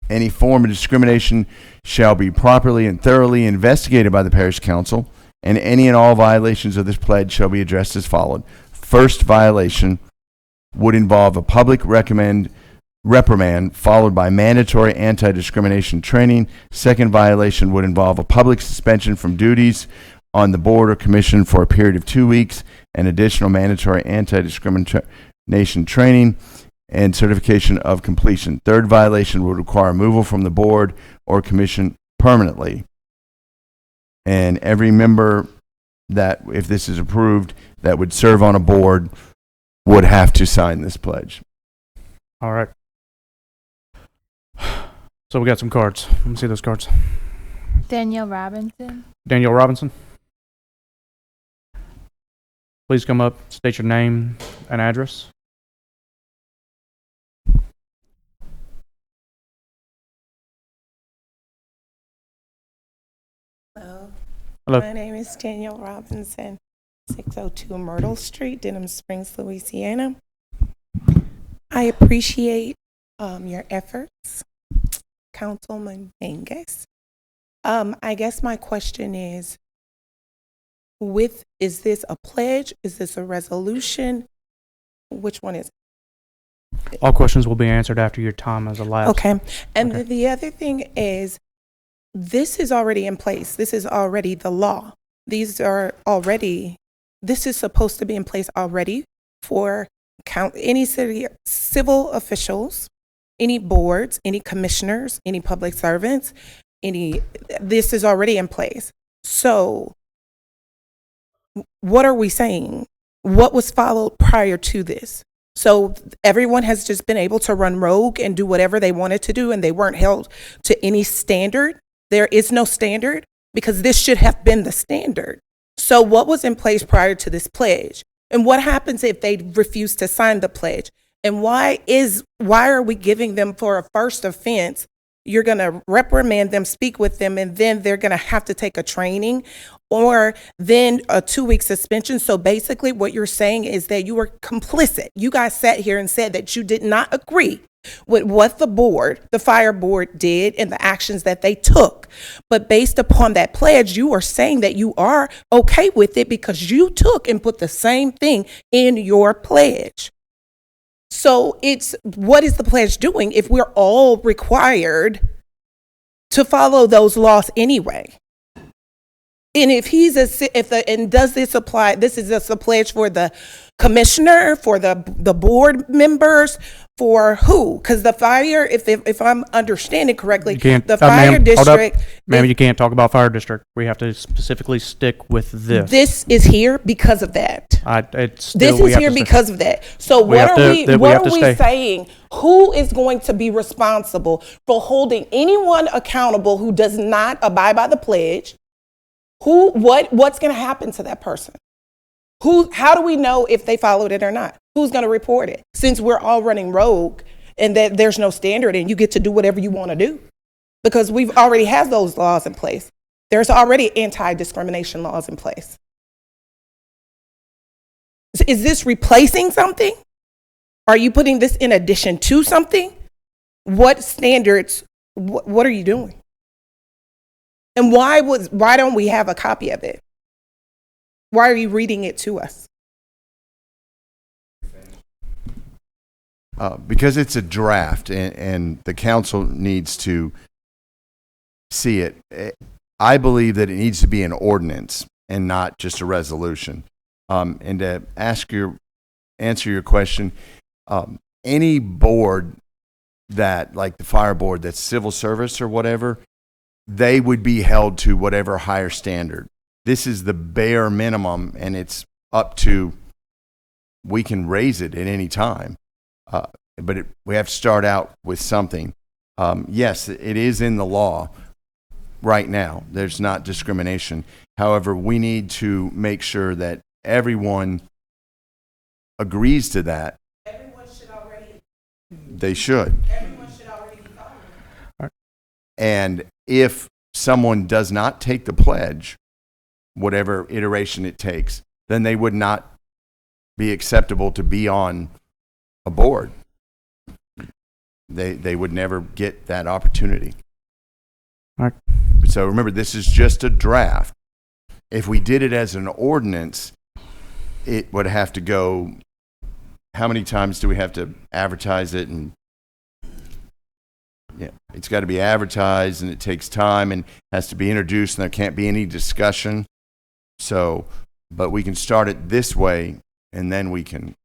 Any form of discrimination shall be properly and thoroughly investigated by the parish council, and any and all violations of this pledge shall be addressed as followed. First violation would involve a public reprimand followed by mandatory anti-discrimination training. Second violation would involve a public suspension from duties on the board or commission for a period of 2 weeks and additional mandatory anti-discrimination training and certification of completion. Third violation would require removal from the board or commission permanently. And every member that, if this is approved, that would serve on a board would have to sign this pledge. All right. So we got some cards. Let me see those cards. Danielle Robinson. Danielle Robinson. Please come up, state your name and address. Hello. Hello. My name is Danielle Robinson, 602 Myrtle Street, Denham Springs, Louisiana. I appreciate your efforts, Councilman Angus. I guess my question is this a pledge? Is this a resolution? Which one is it? All questions will be answered after your time as elapsed. Okay. And Okay. the other thing is, this is already in place. This is already the law. This is supposed to be in place already for any city civil officials, any boards, any commissioners, any public servants, this is already in place. So what are we saying? What was followed prior to this? So everyone has just been able to run rogue and do whatever they wanted to do, and they weren't held to any standard. There is no standard, because this should have been the standard. So what was in place prior to this pledge? And what happens if they refuse to sign the pledge? And why are we giving them for a first offense? You're going to reprimand them, speak with them, and then they're going to have to take a training or then a 2-week suspension. So basically what you're saying is that you were complicit. You guys sat here and said that you did not agree with what the fire board did and the actions that they took. But based upon that pledge, you are saying that you are okay with it because you took and put the same thing in your pledge. So what is the pledge doing if we're all required to follow those laws anyway? And if does this apply? This is just a pledge for the commissioner, for the board members, for who? Because the fire, if I'm understanding correctly, the fire district. Ma'am, you can't talk about fire district. We have to specifically stick with this. This is here because of that. This is here because of that. So what are we saying? Who is going to be responsible for holding anyone accountable who does not abide by the pledge? What's going to happen to that person? How do we know if they followed it or not? Who's going to report it? Since we're all running rogue and that there's no standard and you get to do whatever you want to do, because we've already had those laws in place. There's already anti-discrimination laws in place. Is this replacing something? Are you putting this in addition to something? What standards, what are you doing? And why don't we have a copy of it? Why are you reading it to us? Because it's a draft and the council needs to see it. I believe that it needs to be an ordinance and not just a resolution. And to answer your question, any board that, like the fire board, that's civil service or whatever, they would be held to whatever higher standard. This is the bare minimum, and it's up to, we can raise it at any time. But we have to start out with something. Yes, it is in the law right now. There's not discrimination. However, we need to make sure that everyone agrees to that. Everyone should already. They should. Everyone should already be following. And if someone does not take the pledge, whatever iteration it takes, then they would not be acceptable to be on a board. They would never get that opportunity. All right. So remember, this is just a draft. If we did it as an ordinance, it would have to go, how many times do we have to advertise it? And yeah, it's got to be advertised, and it takes time and has to be introduced, and there can't be any discussion. So, but we can start it this way, and then we can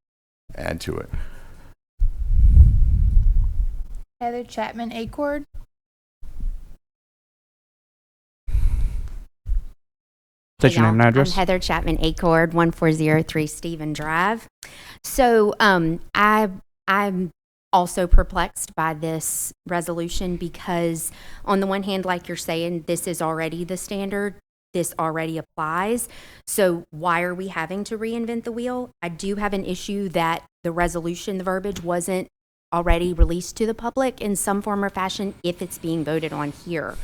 add to it. Heather Chapman Acord. State your name and address. I'm Heather Chapman Acord, 1403 Stephen Drive. So I'm also perplexed by this resolution because on the one hand, like you're saying, this is already the standard. This already applies. So why are we having to reinvent the wheel? I do have an issue that the resolution, the verbiage wasn't already released to the public in some form or fashion if it's being voted on here.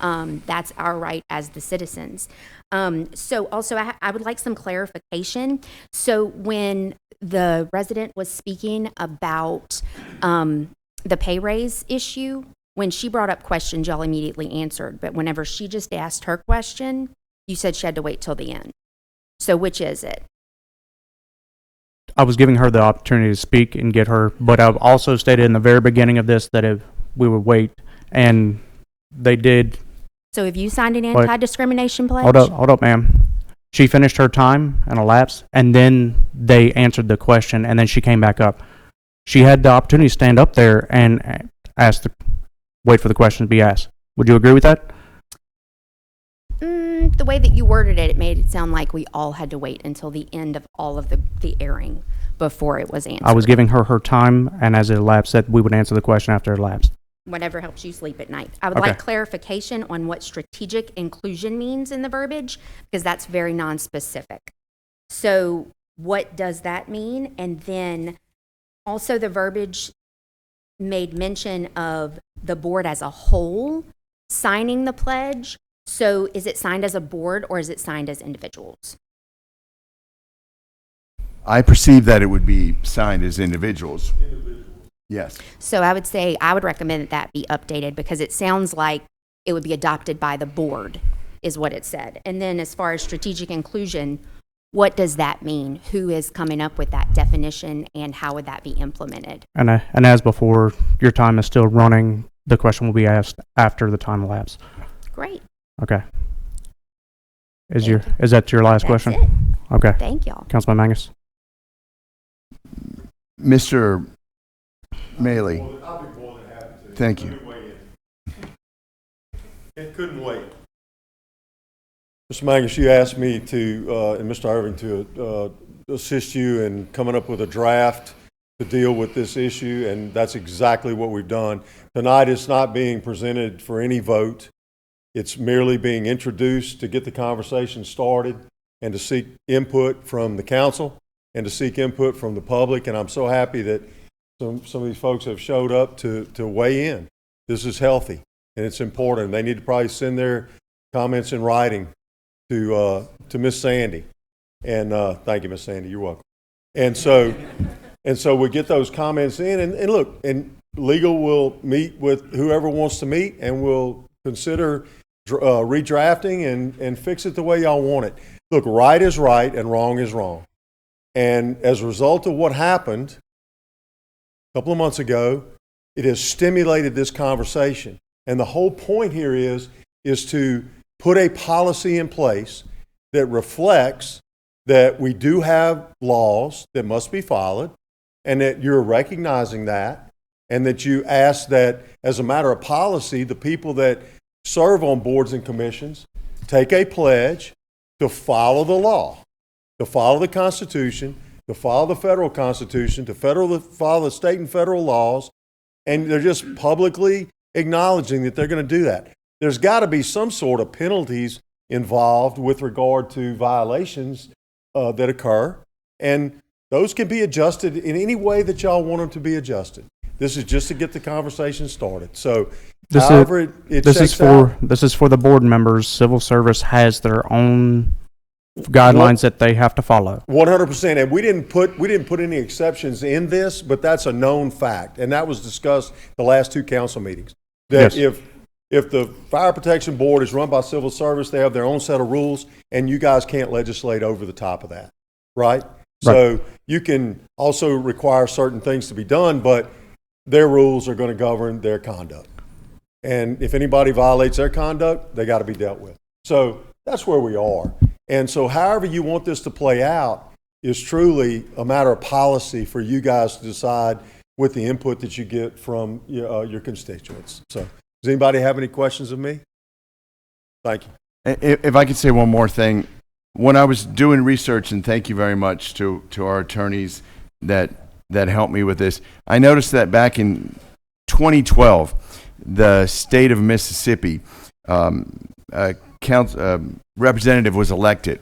That's our right as the citizens. So also I would like some clarification. So when the resident was speaking about the pay raise issue, when she brought up questions, y'all immediately answered. But whenever she just asked her question, you said she had to wait till the end. So which is it? I was giving her the opportunity to speak and get her, but I've also stated in the very beginning of this that if we would wait, and they did. So have you signed an anti-discrimination pledge? Hold up, ma'am. She finished her time and elapsed, and then they answered the question, and then she came back up. She had the opportunity to stand up there and wait for the question to be asked. Would you agree with that? The way that you worded it, it made it sound like we all had to wait until the end of all of the airing before it was answered. I was giving her time, and as it elapsed, that we would answer the question after it elapsed. Whatever helps you sleep at night. I would like clarification on what strategic inclusion means in the verbiage, because that's very non-specific. So what does that mean? And then also the verbiage made mention of the board as a whole signing the pledge. So is it signed as a board or is it signed as individuals? I perceive that it would be signed as individuals. Yes. So I would say, I would recommend that that be updated because it sounds like it would be adopted by the board, is what it said. And then as far as strategic inclusion, what does that mean? Who is coming up with that definition and how would that be implemented? And as before, your time is still running. The question will be asked after the time elapses. Great. Okay. Is that your last That's question? it. Okay. Thank y'all. Councilman Mangus. Mr. Maley. I'll be more than happy to. Thank you. Let me weigh in. It couldn't wait. Mr. Mangus, you asked me to, and Mr. Irving, to assist you in coming up with a draft to deal with this issue, and that's exactly what we've done. Tonight it's not being presented for any vote. It's merely being introduced to get the conversation started and to seek input from the council and to seek input from the public, and I'm so happy that some of these folks have showed up to weigh in. This is healthy, and it's important. They need to probably send their comments in writing to Miss Sandy. And thank you, Miss Sandy. You're welcome. And so we get those comments in, and look, and legal will meet with whoever wants to meet, and we'll consider redrafting and fix it the way y'all want it. Look, right is right and wrong is wrong. And as a result of what happened a couple of months ago, it has stimulated this conversation. And the whole point here is to put a policy in place that reflects that we do have laws that must be followed, and that you're recognizing that, and that you ask that, as a matter of policy, the people that serve on boards and commissions take a pledge to follow the law, to follow the Constitution, to follow the federal Constitution, to follow the state and federal laws, and they're just publicly acknowledging that they're going to do that. There's got to be some sort of penalties involved with regard to violations that occur, and those can be adjusted in any way that y'all want them to be adjusted. This is just to get the conversation started. So, This is for the board members. Civil service has their own guidelines that they have to follow. 100%, and we didn't put any exceptions in this, but that's a known fact, and that was discussed the last two council meetings. That Yes. if the Fire Protection Board is run by civil service, they have their own set of rules, and you guys can't legislate over the top of that, right? So you can also require certain things to be done, but their rules are going to govern their conduct. And if anybody violates their conduct, they got to be dealt with. So that's where we are. And so however you want this to play out is truly a matter of policy for you guys to decide with the input that you get from your constituents. So does anybody have any questions of me? Thank you. If I could say one more thing. When I was doing research, and thank you very much to our attorneys that helped me with this, I noticed that back in 2012, the state of Mississippi, representative was elected,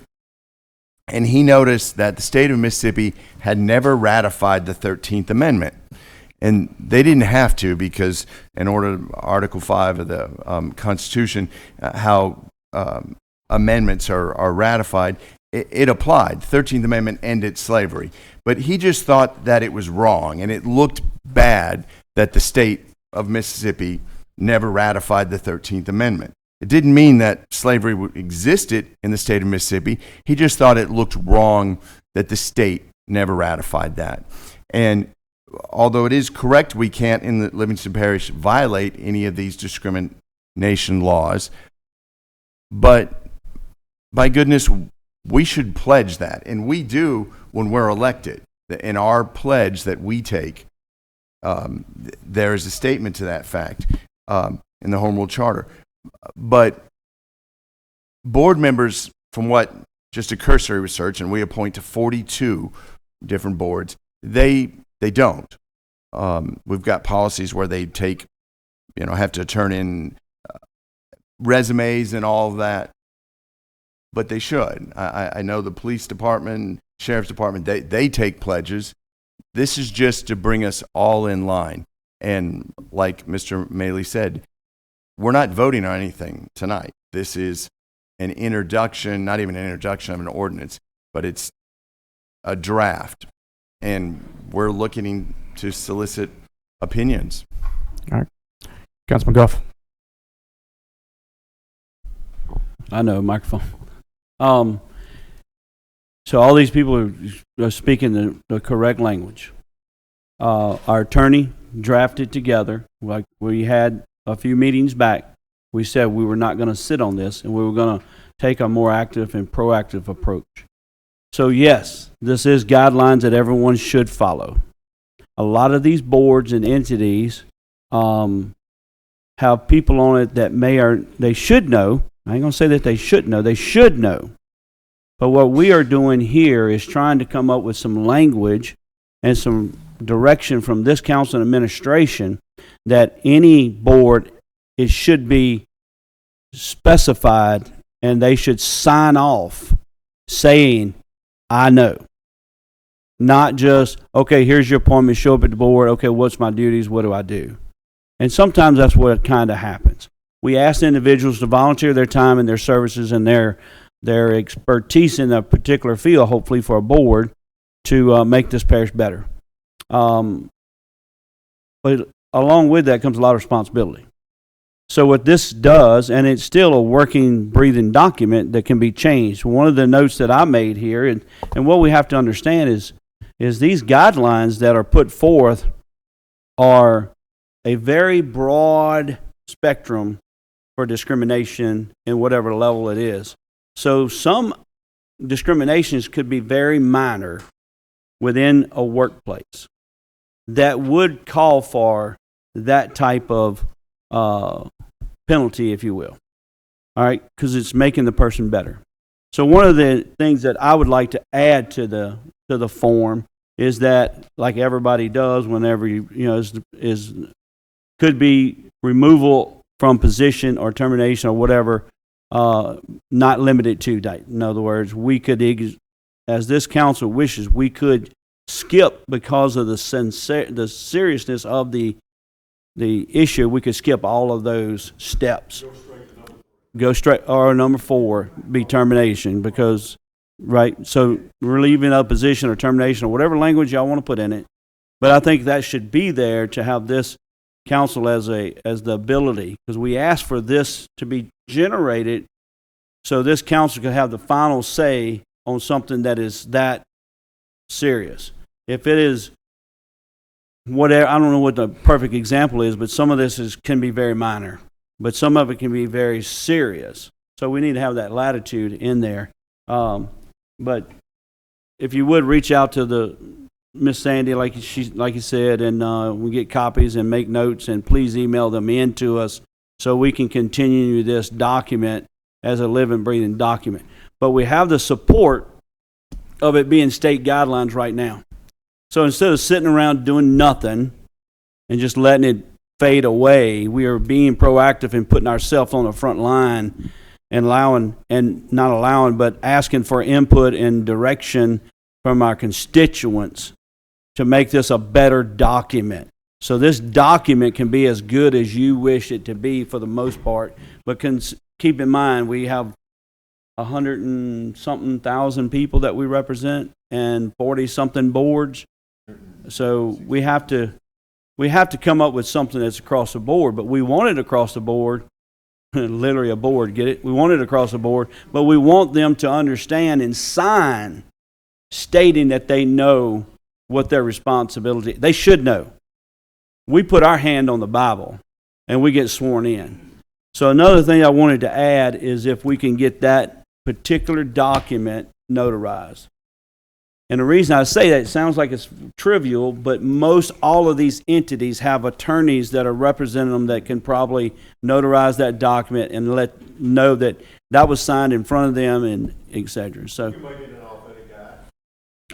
and he noticed that the state of Mississippi had never ratified the 13th Amendment. And they didn't have to, because in order Article 5 of the Constitution, how amendments are ratified, it applied. The 13th Amendment ended slavery. But he just thought that it was wrong, and it looked bad that the state of Mississippi never ratified the 13th Amendment. It didn't mean that slavery existed in the state of Mississippi. He just thought it looked wrong that the state never ratified that. And although it is correct we can't in the Livingston Parish violate any of these discrimination laws, but by goodness, we should pledge that. And we do when we're elected. In our pledge that we take, there is a statement to that fact in the Home Rule Charter. But board members, from what just a cursory research, and we appoint to 42 different boards, they don't. We've got policies where they take, have to turn in resumes and all of that, but they should. I know the police department Sheriff's Department, they take pledges. This is just to bring us all in line. And like Mr. Maley said, we're not voting on anything tonight. This is an introduction, not even an introduction of an ordinance, but it's a draft. And we're looking to solicit opinions. All right. Councilman Goff. I know, microphone. So all these people are speaking the correct language. Our attorney drafted together, like we had a few meetings back. We said we were not going to sit on this, and we were going to take a more active and proactive approach. So yes, this is guidelines that everyone should follow. A lot of these boards and entities have people on it that they should know. I ain't going to say that they shouldn't know. They should know. But what we are doing here is trying to come up with some language and some direction from this council and administration that any board, it should be specified and they should sign off saying, I know. Not just, okay, here's your appointment, show up at the board, okay, what's my duties, what do I do? And sometimes that's what kind of happens. We ask individuals to volunteer their time and their services and their expertise in a particular field, hopefully for a board, to make this parish better. But along with that comes a lot of responsibility. So what this does, and it's still a working, breathing document that can be changed. One of the notes that I made here, and what we have to understand is these guidelines that are put forth are a very broad spectrum for discrimination in whatever level it is. So some discriminations could be very minor within a workplace that would call for that type of penalty, if you will. All right, because it's making the person better. So one of the things that I would like to add to the form is that, like everybody does, whenever is could be removal from position or termination or whatever, not limited to that. In other words, we could, as this council wishes, we could skip because of the seriousness of the issue. We could skip all of those steps. Go straight, or number 4, be termination, because, right, so relieving of position or termination or whatever language y'all want to put in it. But I think that should be there to have this council as the ability, because we asked for this to be generated so this council could have the final say on something that is that serious. If it is whatever, I don't know what the perfect example is, but some of this can be very minor, but some of it can be very serious. So we need to have that latitude in there. But if you would reach out to the Miss Sandy, like you said, and we get copies and make notes, and please email them in to us so we can continue this document as a living, breathing document. But we have the support of it being state guidelines right now. So instead of sitting around doing nothing and just letting it fade away, we are being proactive and putting ourselves on the front line and asking for input and direction from our constituents to make this a better document. So this document can be as good as you wish it to be for the most part, but keep in mind we have 100 and something thousand people that we represent and 40 something boards. So we have to come up with something that's across the board, but we want it across the board, literally a board, get it? We want it across the board, but we want them to understand and sign stating that they know what their responsibility, they should know. We put our hand on the Bible and we get sworn in. So another thing I wanted to add is if we can get that particular document notarized. And the reason I say that, it sounds like it's trivial, but all of these entities have attorneys that are representing them that can probably notarize that document and let know that that was signed in front of them and et cetera. So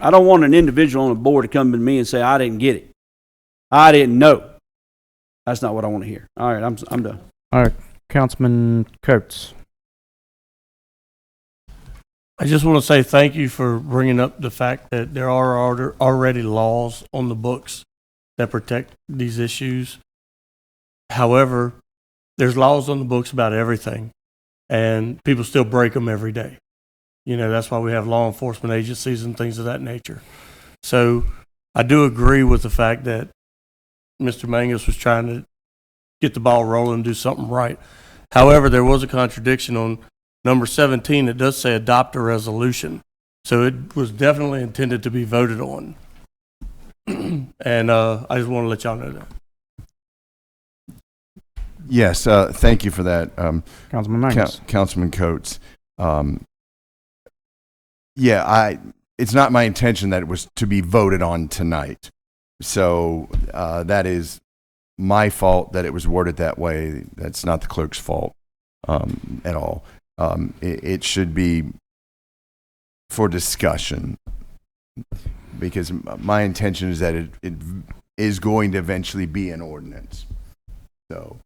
I don't want an individual on the board to come to me and say, I didn't get it. I didn't know. That's not what I want to hear. All right, I'm done. All right, Councilman Coates. I just want to say thank you for bringing up the fact that there are already laws on the books that protect these issues. However, there's laws on the books about everything, and people still break them every day. You know, that's why we have law enforcement agencies and things of that nature. So I do agree with the fact that Mr. Mangus was trying to get the ball rolling and do something right. However, there was a contradiction on number 17. It does say adopt a resolution. So it was definitely intended to be voted on. And I just want to let y'all know that. Yes, thank you for that, Councilman Mangus. Councilman Coates. Yeah, it's not my intention that it was to be voted on tonight. So that is my fault that it was worded that way. That's not the clerk's fault at all. It should be for discussion, because my intention is that it is going to eventually be an ordinance. So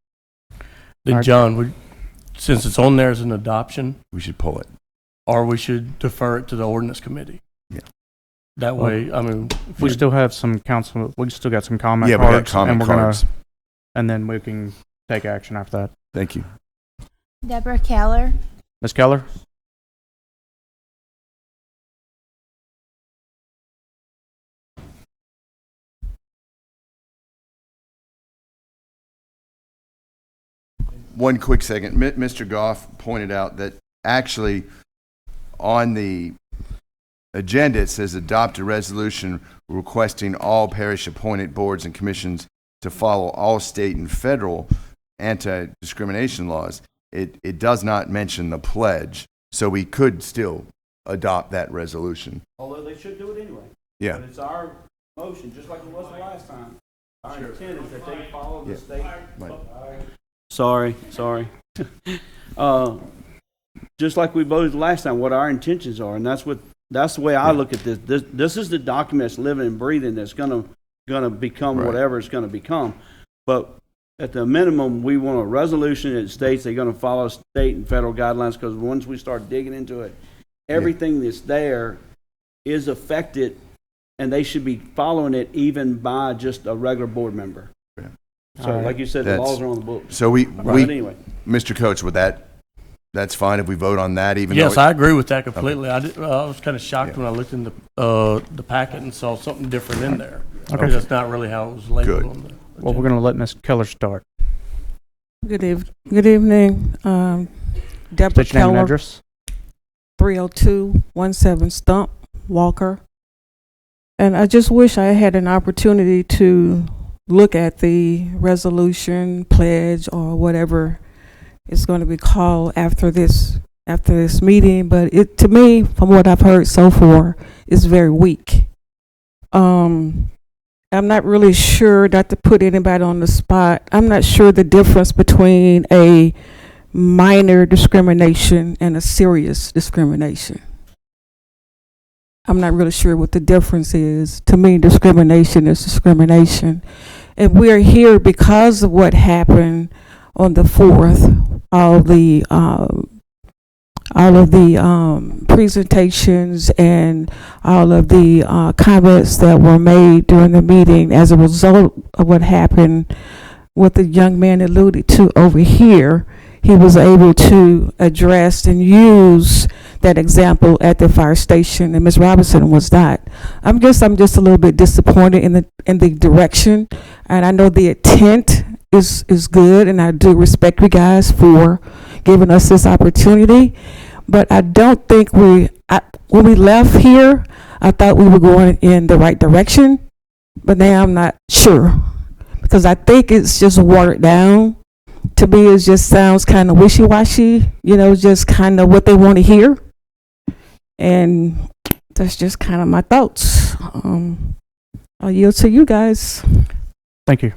Then, John, since it's on there as an adoption, we should pull it. Or we should defer it to the ordinance committee. Yeah. That way, I mean, We still have some council, we still got some comment Yeah, we cards. got comment and we're cards. and then we can take action after that. Thank you. Deborah Keller, Ms. Keller? One quick second. Mr. Goff pointed out that actually on the agenda it says adopt a resolution requesting all parish appointed boards and commissions to follow all state and federal anti-discrimination laws. It does not mention the pledge, so we could still adopt that resolution. Although they should do it anyway. Yeah. But it's our motion, just like it was the last time. Our intent is that they follow the Yeah. state. Right. Sorry. Just like we voted last time, what our intentions are, and that's the way I look at this. This is the document that's living and breathing that's gonna become Right. whatever it's gonna become. But at the minimum, we want a resolution that states they're gonna follow state and federal guidelines, because once we start digging into it, everything that's there is affected, and they should be following it even by just a regular board member. So, like you said, the laws are on the books. So we anyway, Mr. Coach, that's fine if we vote on that, even yes, though I agree with that completely. I was kind of shocked when I looked in the packet and saw something different in there. Okay. That's not really how it was labeled Good. on the Well, we're going to let Ms. Keller start. Good evening. Deborah State your name and Keller, address. 30217 Stump, Walker. And I just wish I had an opportunity to look at the resolution, pledge, or whatever it's going to be called after this meeting. But it, to me, from what I've heard so far, is very weak. I'm not really sure, not to put anybody on the spot, I'm not sure the difference between a minor discrimination and a serious discrimination. I'm not really sure what the difference is. To me, discrimination is discrimination. And we're here because of what happened on the 4th, all of the presentations and all of the comments that were made during the meeting as a result of what happened, what the young man alluded to over here. He was able to address and use that example at the fire station, and Ms. Robinson was not. I'm just a little bit disappointed in the direction, and I know the intent is good, and I do respect you guys for giving us this opportunity. But I don't think when we left here, I thought we were going in the right direction, but now I'm not sure, because I think it's just watered down. To me, it just sounds kind of wishy-washy, just kind of what they want to hear. And that's just kind of my thoughts. I'll yield to you guys. Thank you.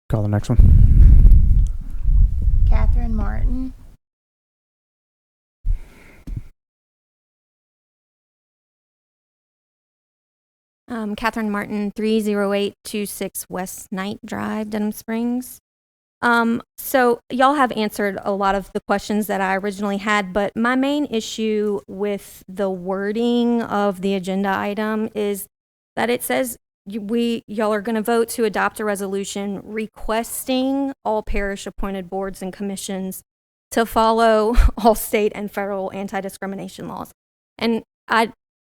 Call the next one. Catherine Martin, Catherine Martin, 30826 West Night Drive, Denham Springs. So y'all have answered a lot of the questions that I originally had, but my main issue with the wording of the agenda item is that it says y'all are going to vote to adopt a resolution requesting all parish appointed boards and commissions to follow all state and federal anti-discrimination laws. And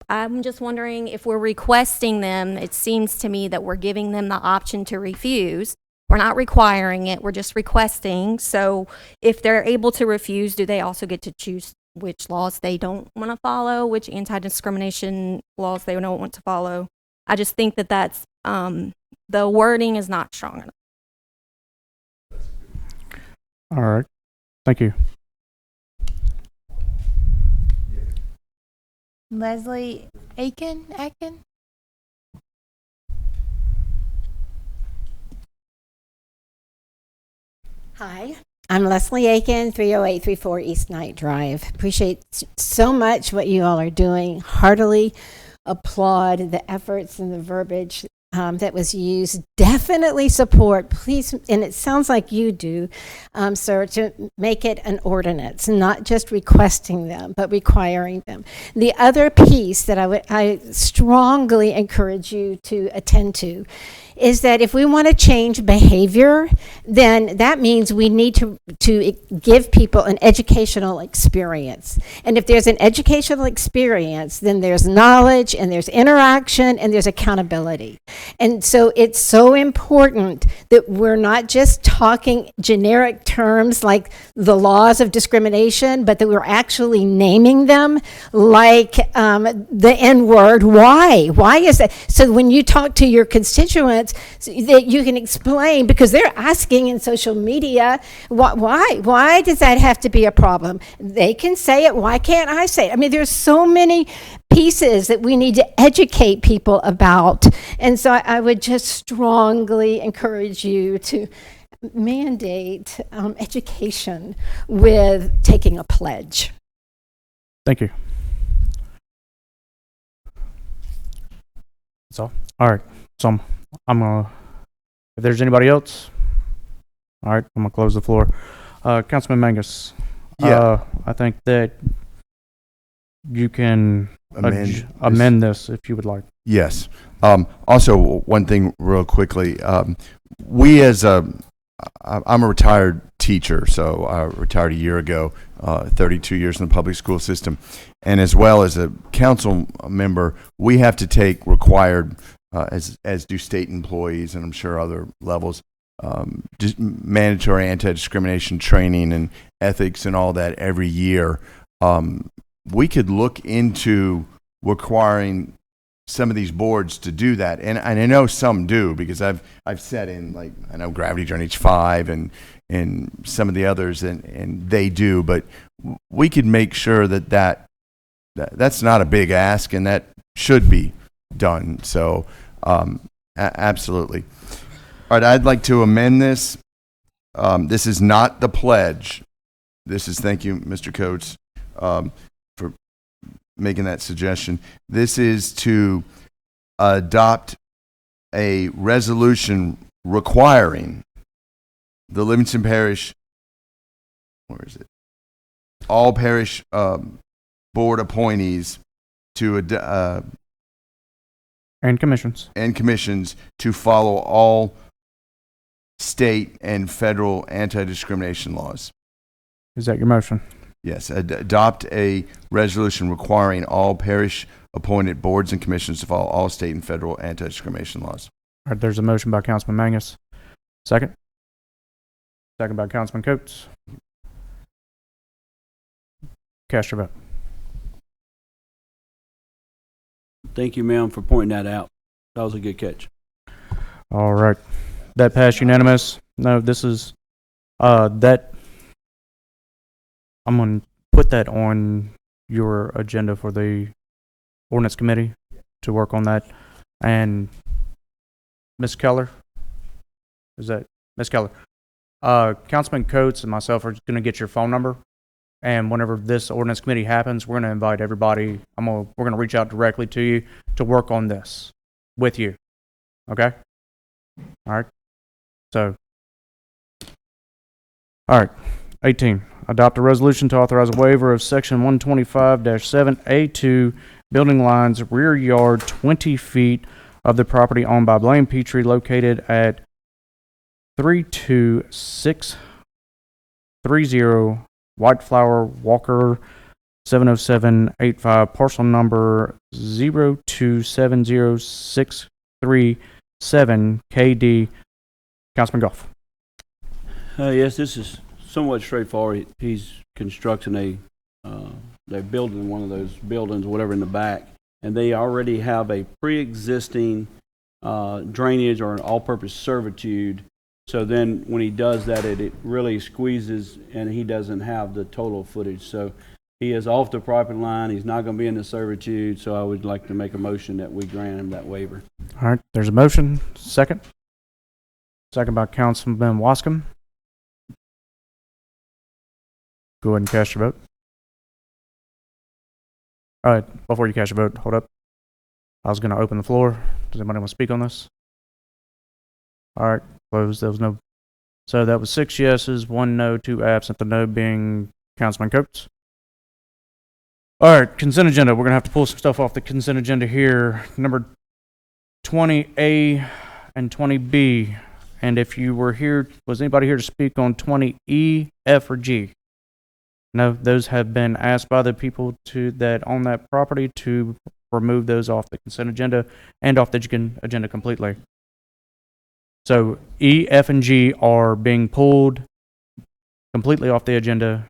I'm just wondering, if we're requesting them, it seems to me that we're giving them the option to refuse. We're not requiring it, we're just requesting. So if they're able to refuse, do they also get to choose which laws they don't want to follow, which anti-discrimination laws they don't want to follow? I just think that that's, the wording is not strong enough. All right. Thank you. Leslie Aiken? Hi, I'm Leslie Aiken, 30834 East Knight Drive. Appreciate so much what you all are doing. Heartily applaud the efforts and the verbiage that was used. Definitely support, please, and it sounds like you do, sir, to make it an ordinance, not just requesting them, but requiring them. The other piece that I strongly encourage you to attend to is that if we want to change behavior, then that means we need to give people an educational experience. And if there's an educational experience, then there's knowledge and there's interaction and there's accountability. And so it's so important that we're not just talking generic terms like the laws of discrimination, but that we're actually naming them, like the N-word. Why? Why is that? So when you talk to your constituents, so that you can explain, because they're asking in social media, why does that have to be a problem? They can say it, why can't I say it? I mean, there's so many pieces that we need to educate people about. And so I would just strongly encourage you to mandate education with taking a pledge. Thank you. That's all. All right. So I'm gonna, if there's anybody else, all right, I'm gonna close the floor. Councilman Mangus. Yeah. I think that you can amend this if you would like. Yes. Also, one thing real quickly. We as I'm a retired teacher, so I retired a year ago, 32 years in the public school system. And as well as a council member, we have to take required, as do state employees and I'm sure other levels, just mandatory anti-discrimination training and ethics and all that every year. We could look into requiring some of these boards to do that, and I know some do, because I've sat in, like, I know Gravity Journey 5 and some of the others, and they do, but we could make sure that's not a big ask, and that should be done. So absolutely. All right, I'd like to amend this. This is not the pledge. This is, thank you, Mr. Coates, for making that suggestion. This is to adopt a resolution requiring the Livingston Parish, where is it? All parish board appointees to and commissions to follow all state and federal anti-discrimination laws. Is that your motion? Yes, adopt a resolution requiring all parish-appointed boards and commissions to follow all state and federal anti-discrimination laws. All right, there's a motion by Councilman Mangus. Second? Second by Councilman Coates. Cast your vote. Thank you, ma'am, for pointing that out. That was a good catch. All right. That passed unanimous. No, this is, that, I'm going to put that on your agenda for the ordinance committee to work on that. And Ms. Keller, is that Ms. Keller? Councilman Coates and myself are going to get your phone number. And whenever this ordinance committee happens, we're going to invite everybody. We're going to reach out directly to you to work on this with you. Okay? All right. So All right, 18, adopt a resolution to authorize a waiver of section 125-7A2, building lines, rear yard 20 feet of the property owned by Blaine Petrie located at 32630 White Flower Walker 70785, parcel number 0270637 KD. Councilman Goff. Yes, this is somewhat straightforward. He's constructing they're building one of those buildings, whatever, in the back, and they already have a pre-existing drainage or an all-purpose servitude. So then when he does that, it really squeezes, and he doesn't have the total footage. So he is off the property line. He's not going to be in the servitude, so I would like to make a motion that we grant him that waiver. All right, there's a motion. Second. Second by Councilman Wascom. Go ahead and cast your vote. All right, before you cast your vote, hold up. I was going to open the floor. Does anybody want to speak on this? All right, close. There was no. So that was 6 yeses, 1 no, 2 absent. The no being Councilman Coates. All right, consent agenda. We're going to have to pull some stuff off the consent agenda here. Number 20A and 20B. And if you were here, was anybody here to speak on 20E, F, or G? No, those have been asked by the people that own that property to remove those off the consent agenda and off the agenda completely. So E, F, and G are being pulled completely off the agenda.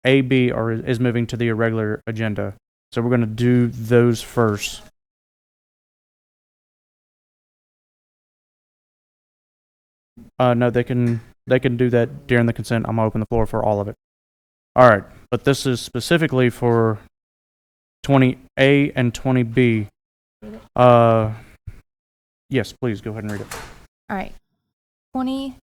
A, B is moving to the irregular agenda. So we're going to do those first. No, they can do that during the consent. I'm going to open the floor for all of it. All right, but this is specifically for 20A and 20B. Yes, please go ahead and read it. All right. 20,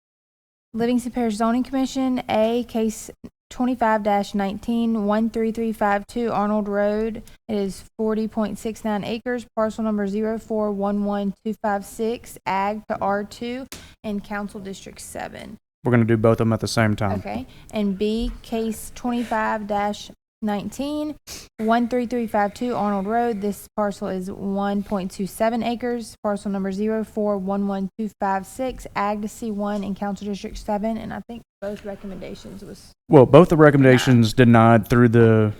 Livingston Parish Zoning Commission, A, case 25-19, 13352 Arnold Road. It is 40.69 acres, parcel number 0411256, Ag to R2, in Council District 7. We're going to do both of them at the same time. Okay. And B, case 25-19, 13352 Arnold Road. This parcel is 1.27 acres, parcel number 0411256, Ag to C1 in Council District 7. And I think both recommendations was... Well, both the recommendations denied through the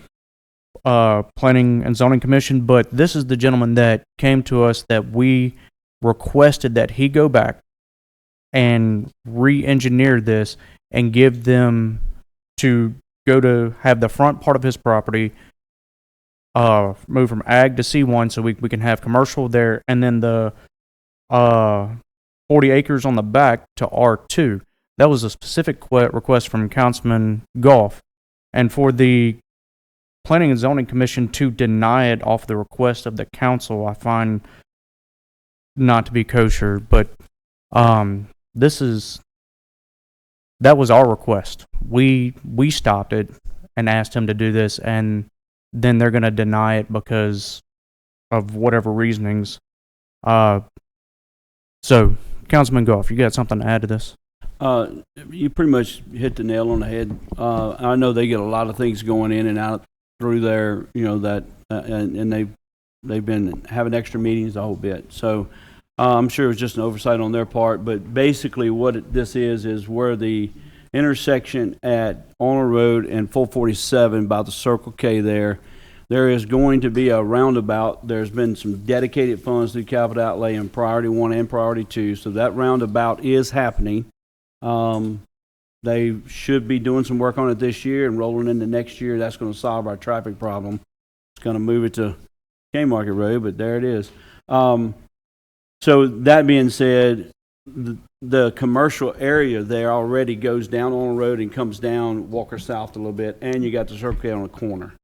Planning and Zoning Commission, but this is the gentleman that came to us that we requested that he go back and re-engineer this and give them to go to have the front part of his property move from ag to C1 so we can have commercial there, and then the 40 acres on the back to R2. That was a specific request from Councilman Goff. And for the Planning and Zoning Commission to deny it off the request of the council, I find not to be kosher. But that was our request. We stopped it and asked him to do this, and then they're going to deny it because of whatever reasonings. So, Councilman Goff, you got something to add to this? You pretty much hit the nail on the head. I know they get a lot of things going in and out through there, and they've been having extra meetings the whole bit. So I'm sure it was just an oversight on their part, but basically what this is where the intersection at Arnold Road and 447 by the Circle K there is going to be a roundabout. There's been some dedicated funds through capital outlay in Priority 1 and Priority 2, so that roundabout is happening. They should be doing some work on it this year and rolling into next year. That's going to solve our traffic problem. It's going to move it to Kmarket Road, but there it is. So that being said, the commercial area there already goes down on the road and comes down Walker South a little bit, and you got the Circle K on the corner.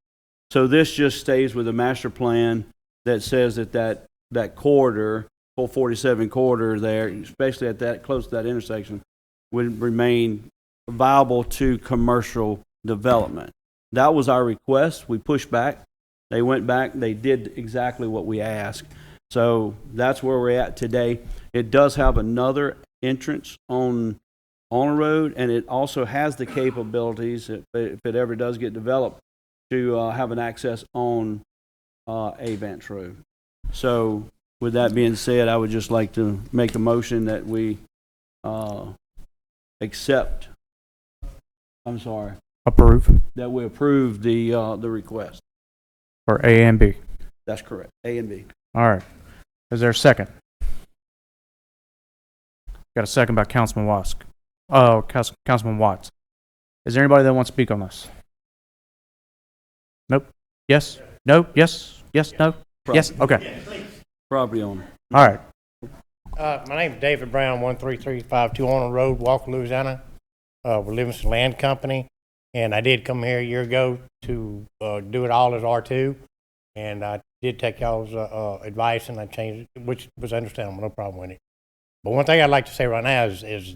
So this just stays with the master plan that says that corridor, 447 corridor there, especially at that close to that intersection, would remain viable to commercial development. That was our request. We pushed back. They went back. They did exactly what we asked. So that's where we're at today. It does have another entrance on on a road, and it also has the capabilities, if it ever does get developed, to have an access on Avance Road. So with that being said, I would just like to make a motion that we accept, I'm sorry, Approve that we approve the request. for A and B. That's correct, A and B. All right. Is there a second? Got a second by Councilman Watts. Oh, Councilman Watts. Is there anybody that wants to speak on this? Nope. Yes? No? Yes? Yes? No? Yes? Okay. Property owner. All right. My name is David Brown, 13352 Arnold Road, Walker, Louisiana. We're Livingston Land Company, and I did come here a year ago to do it all as R2, and I did take y'all's advice, and I changed it, which was understandable, no problem with it. But one thing I'd like to say right now is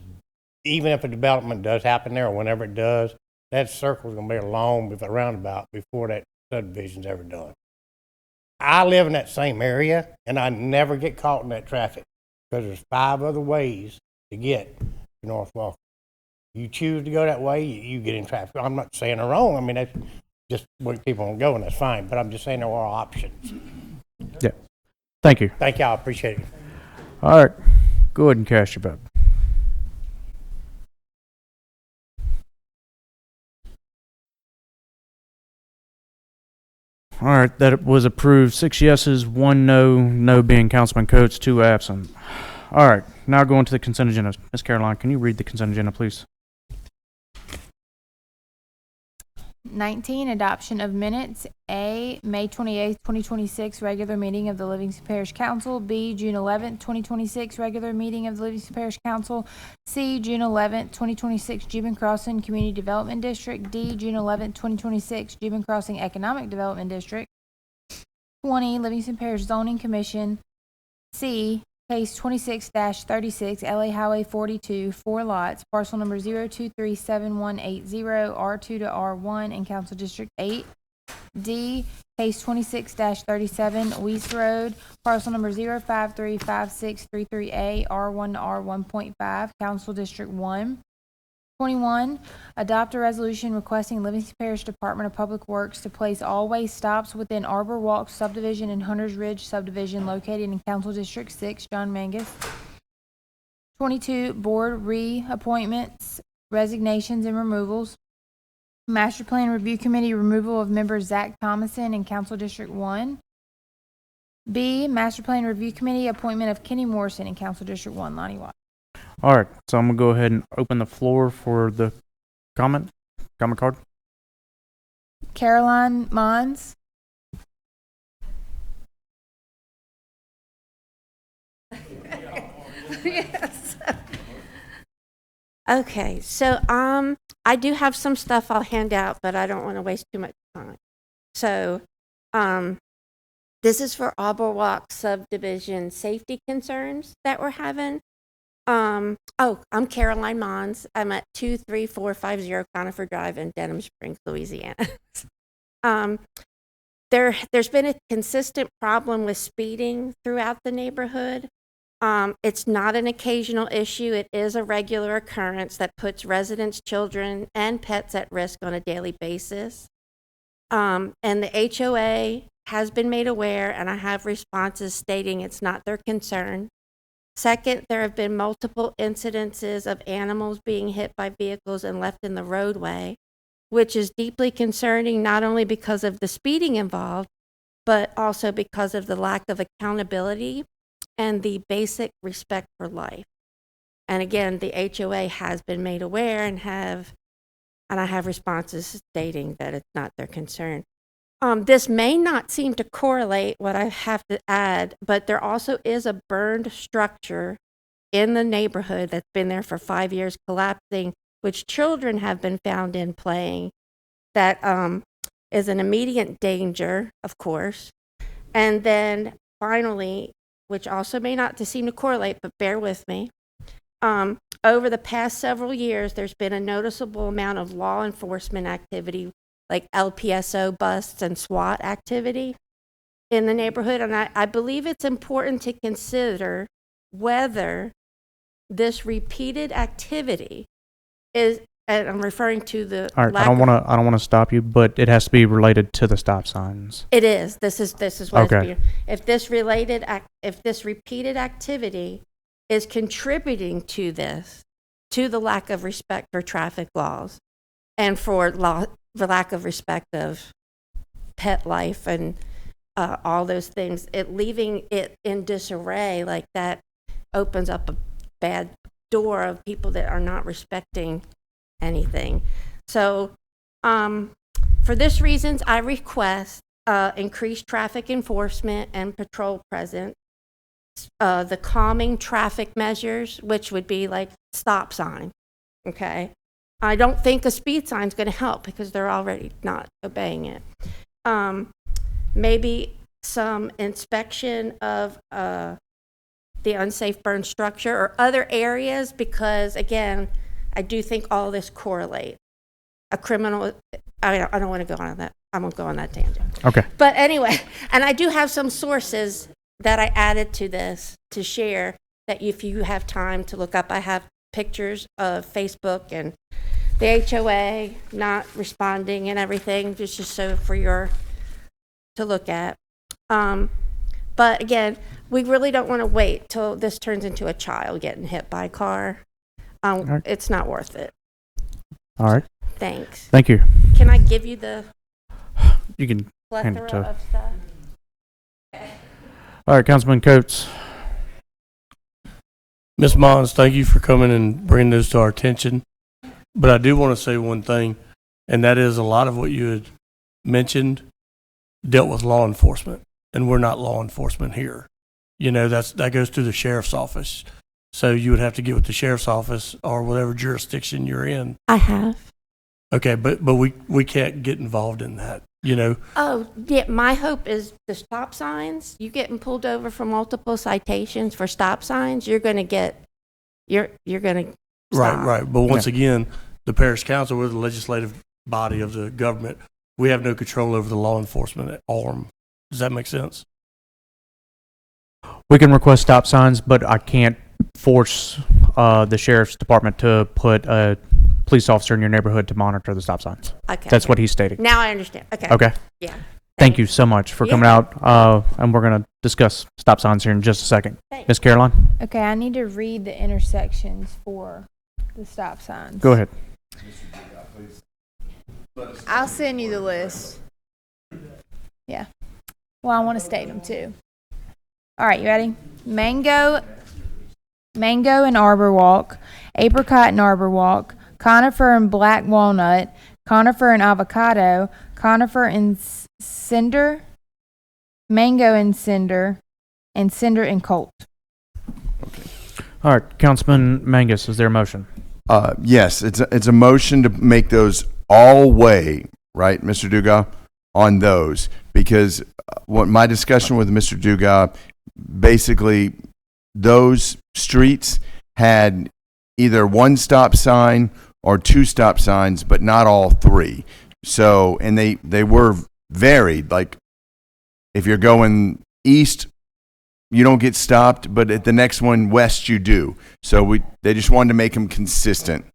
even if a development does happen there, or whenever it does, that circle's going to be a long roundabout before that subdivision's ever done. I live in that same area, and I never get caught in that traffic because there's 5 other ways to get to North Walker. You choose to go that way, you get in traffic. I'm not saying they're wrong. I mean, that's just where people want to go, and that's fine. But I'm just saying there are options. Yeah. Thank you. Thank y'all. Appreciate it. All right. Go ahead and cast your vote. All right, that was approved. 6 yeses, 1 no, no being Councilman Coates, 2 absent. All right, now going to the consent agenda. Ms. Caroline, can you read the consent agenda, please? 19, adoption of minutes. A, May 28th, 2026, regular meeting of the Livingston Parish Council. B, June 11th, 2026, regular meeting of the Livingston Parish Council. C, June 11th, 2026, Gibbon Crossing Community Development District. D, June 11th, 2026, Gibbon Crossing Economic Development District. 20, Livingston Parish Zoning Commission. C, case 26-36, LA Highway 42, 4 lots, parcel number 0237180, R2 to R1 in Council District 8. D, case 26-37, Weiss Road, parcel number 0535633A, R1 to R1.5, Council District 1. 21, adopt a resolution requesting Livingston Parish Department of Public Works to place all way stops within Arbor Walk subdivision and Hunters Ridge subdivision located in Council District 6, John Mangus. 22, board reappointments, resignations, and removals. Master Plan Review Committee removal of member Zach Thomason in Council District 1. B, Master Plan Review Committee appointment of Kenny Morrison in Council District 1, Lonnie Watt. All right, so I'm going to go ahead and open the floor for the comment card. Caroline Mons. Yes. Okay, so I do have some stuff I'll hand out, but I don't want to waste too much time. So this is for Arbor Walk subdivision safety concerns that we're having. I'm Caroline Mons. I'm at 23450 Conifer Drive in Denham Springs, Louisiana. There's been a consistent problem with speeding throughout the neighborhood. It's not an occasional issue. It is a regular occurrence that puts residents, children, and pets at risk on a daily basis. And the HOA has been made aware, and I have responses stating it's not their concern. Second, there have been multiple incidences of animals being hit by vehicles and left in the roadway, which is deeply concerning not only because of the speeding involved, but also because of the lack of accountability and the basic respect for life. And again, the HOA has been made aware and I have responses stating that it's not their concern. This may not seem to correlate what I have to add, but there also is a burned structure in the neighborhood that's been there for 5 years collapsing, which children have been found in playing. That is an immediate danger, of course. And then finally, which also may not seem to correlate, but bear with me. Over the past several years, there's been a noticeable amount of law enforcement activity, like LPSO busts and SWAT activity in the neighborhood. And I believe it's important to consider whether this repeated activity is, and I'm referring to the All right, lack I don't of- want to stop you, but it has to be related to the stop signs. It is. This is what Okay. it's being. If this repeated activity is contributing to this, to the lack of respect for traffic laws, and for the lack of respect of pet life and all those things, leaving it in disarray like that opens up a bad door of people that are not respecting anything. So, for this reasons, I request increased traffic enforcement and patrol presence, the calming traffic measures, which would be like stop sign. Okay, I don't think a speed sign is going to help because they're already not obeying it. Maybe some inspection of the unsafe burn structure or other areas, because again, I do think all this correlates. A criminal, I don't want to go on that. I won't go on that tangent. Okay. But anyway, and I do have some sources that I added to this to share that if you have time to look up, I have pictures of Facebook and the HOA not responding and everything, just so for your to look at. But again, we really don't want to wait till this turns into a child getting hit by a car. right. It's not worth it. All right. Thanks. Thank you. Can I give you the You can hand it plethora to. of stuff? All right, Councilman Coates. Ms. Mons, thank you for coming and bringing those to our attention. But I do want to say one thing, and that is a lot of what you had mentioned dealt with law enforcement, and we're not law enforcement here. You know, that goes through the sheriff's office. So you would have to get with the sheriff's office or whatever jurisdiction you're in. I have. Okay, but we can't get involved in that, you know. Oh, yeah, my hope is the stop signs, you getting pulled over for multiple citations for stop signs, you're going to get, you're going to stop. Right. But once again, the parish council, we're the legislative body of the government. We have no control over the law enforcement arm. Does that make sense? We can request stop signs, but I can't force the sheriff's department to put a police officer in your neighborhood to monitor the stop signs. Okay. That's what he's stating. Now I understand. Okay. Okay. Yeah. Thank you so much for coming out, and we're going to discuss stop signs here in just a second. Thanks. Miss Caroline? Okay, I need to read the intersections for the stop signs. Go ahead. I'll send you the list. Yeah. Well, I want to state them too. All right, you ready? Mango and Arbor Walk, Apricot and Arbor Walk, Conifer and Black Walnut, Conifer and Avocado, Conifer and Cinder, Mango and Cinder, and Cinder and Colt. All right, Councilman Mangus, is there a motion? Yes, it's a motion to make those all way, right, Mr. Dugas, on those, because what my discussion with Mr. Dugas, basically those streets had either one stop sign or two stop signs, but not all three. So, and they were varied. Like if you're going east, you don't get stopped, but at the next one west you do. So they just wanted to make them consistent.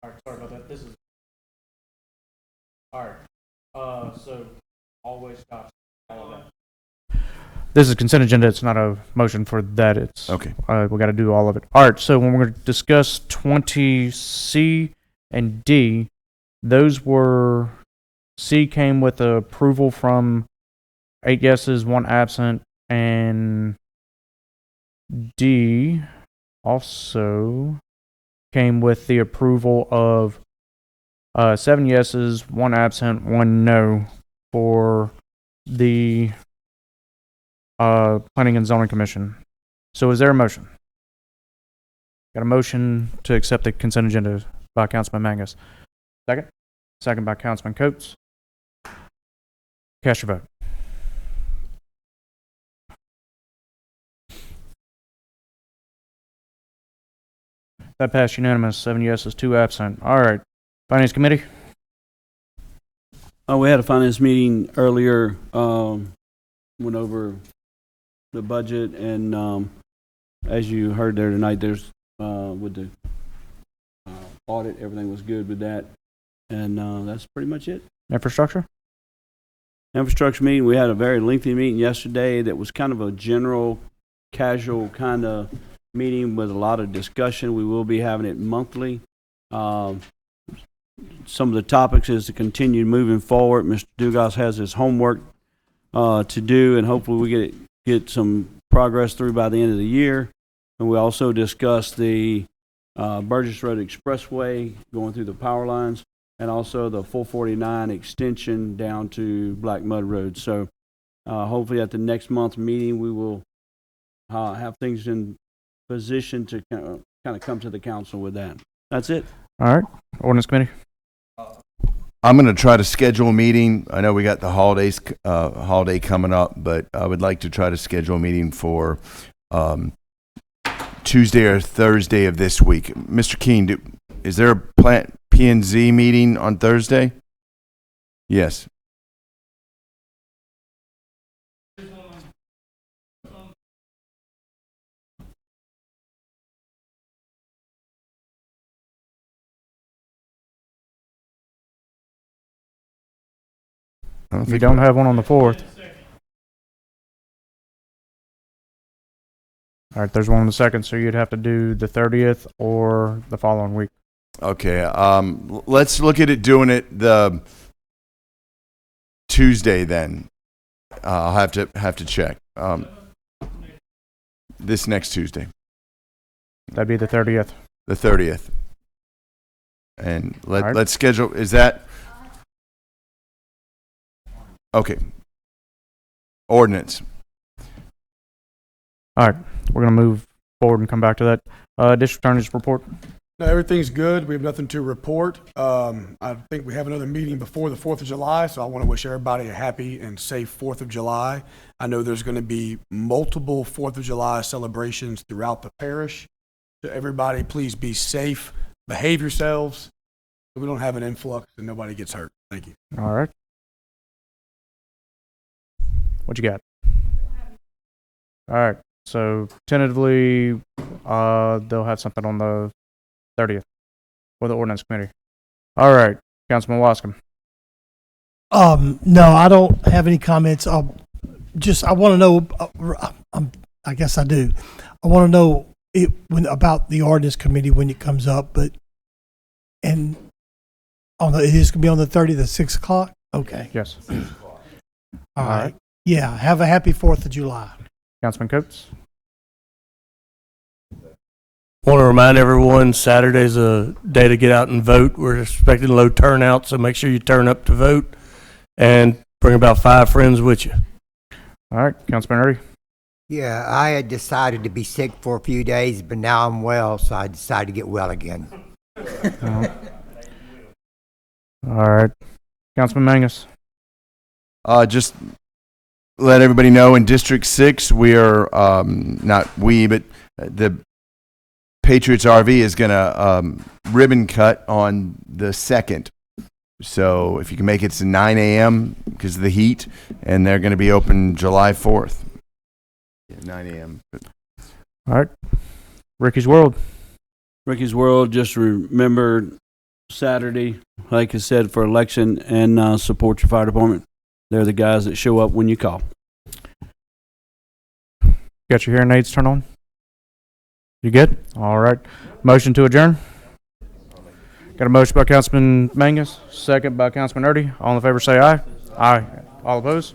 All right, sorry about that. This is all right. So always stop. This is consent agenda. It's not a motion for that. It's okay. We got to do all of it. All right. So when we're going to discuss 20C and D, those were C came with approval from 8 yeses, 1 absent, and D also came with the approval of 7 yeses, 1 absent, 1 no for the Planning and Zoning Commission. So is there a motion? Got a motion to accept the consent agenda by Councilman Mangus. Second? Second by Councilman Coates. Cast your vote. That passed unanimous. 7 yeses, 2 absent. All right. Finance Committee? We had a finance meeting earlier, went over the budget, and as you heard there tonight, there's with the audit, everything was good with that. And that's pretty much it. Infrastructure? Infrastructure meeting, we had a very lengthy meeting yesterday that was kind of a general, casual kind of meeting with a lot of discussion. We will be having it monthly. Some of the topics is to continue moving forward. Mr. Dugas has his homework to do, and hopefully we get some progress through by the end of the year. And we also discussed the Burgess Road Expressway going through the power lines, and also the 449 extension down to Black Mud Road. So hopefully at the next month's meeting, we will have things in position to kind of come to the council with that. That's it. All right. Ordinance Committee? I'm going to try to schedule a meeting. I know we got the holiday coming up, but I would like to try to schedule a meeting for Tuesday or Thursday of this week. Mr. Keene, is there a plant P&Z meeting on Thursday? Yes. We don't have one on the 4th. All right, there's one on the 2nd, so you'd have to do the 30th or the following week. Okay. Let's look at it doing it the Tuesday then. I'll have to check. This next Tuesday. That'd be the 30th. The 30th. And right. let's schedule. Is that okay? Ordinance. All right, we're going to move forward and come back to that. District Attorney's report. No, everything's good. We have nothing to report. I think we have another meeting before the 4th of July, so I want to wish everybody a happy and safe 4th of July. I know there's going to be multiple 4th of July celebrations throughout the parish. So everybody, please be safe, behave yourselves, so we don't have an influx and nobody gets hurt. Thank you. All right. What you got? All right. So tentatively, they'll have something on the 30th for the ordinance committee. All right, Councilman Wascom. No, I don't have any comments. I want to know. I guess I do. I want to know about the ordinance committee when it comes up. But it is going to be on the 30th at 6 o'clock. Okay. Yes. All right. Yeah. Have a happy 4th of July. Councilman Coates. Want to remind everyone, Saturday's a day to get out and vote. We're expecting low turnout, so make sure you turn up to vote and bring about 5 friends with you. All right, Councilman Erdy. Yeah, I had decided to be sick for a few days, but now I'm well, so I decided to get well again. All right, Councilman Mangus. Just let everybody know in District 6, we are, not we, but the Patriots RV is going to ribbon cut on the 2nd. So if you can make it to 9 a.m. because of the heat, and they're going to be open July 4th. Yeah, 9 a.m. All right. Ricky's World. Ricky's World, just remember Saturday, like I said, for election, and support your fire department. They're the guys that show up when you call. Got your hearing aids turned on? You good? All right. Motion to adjourn. Got a motion by Councilman Mangus, second by Councilman Erdy. All in favor say aye. Aye. All opposed?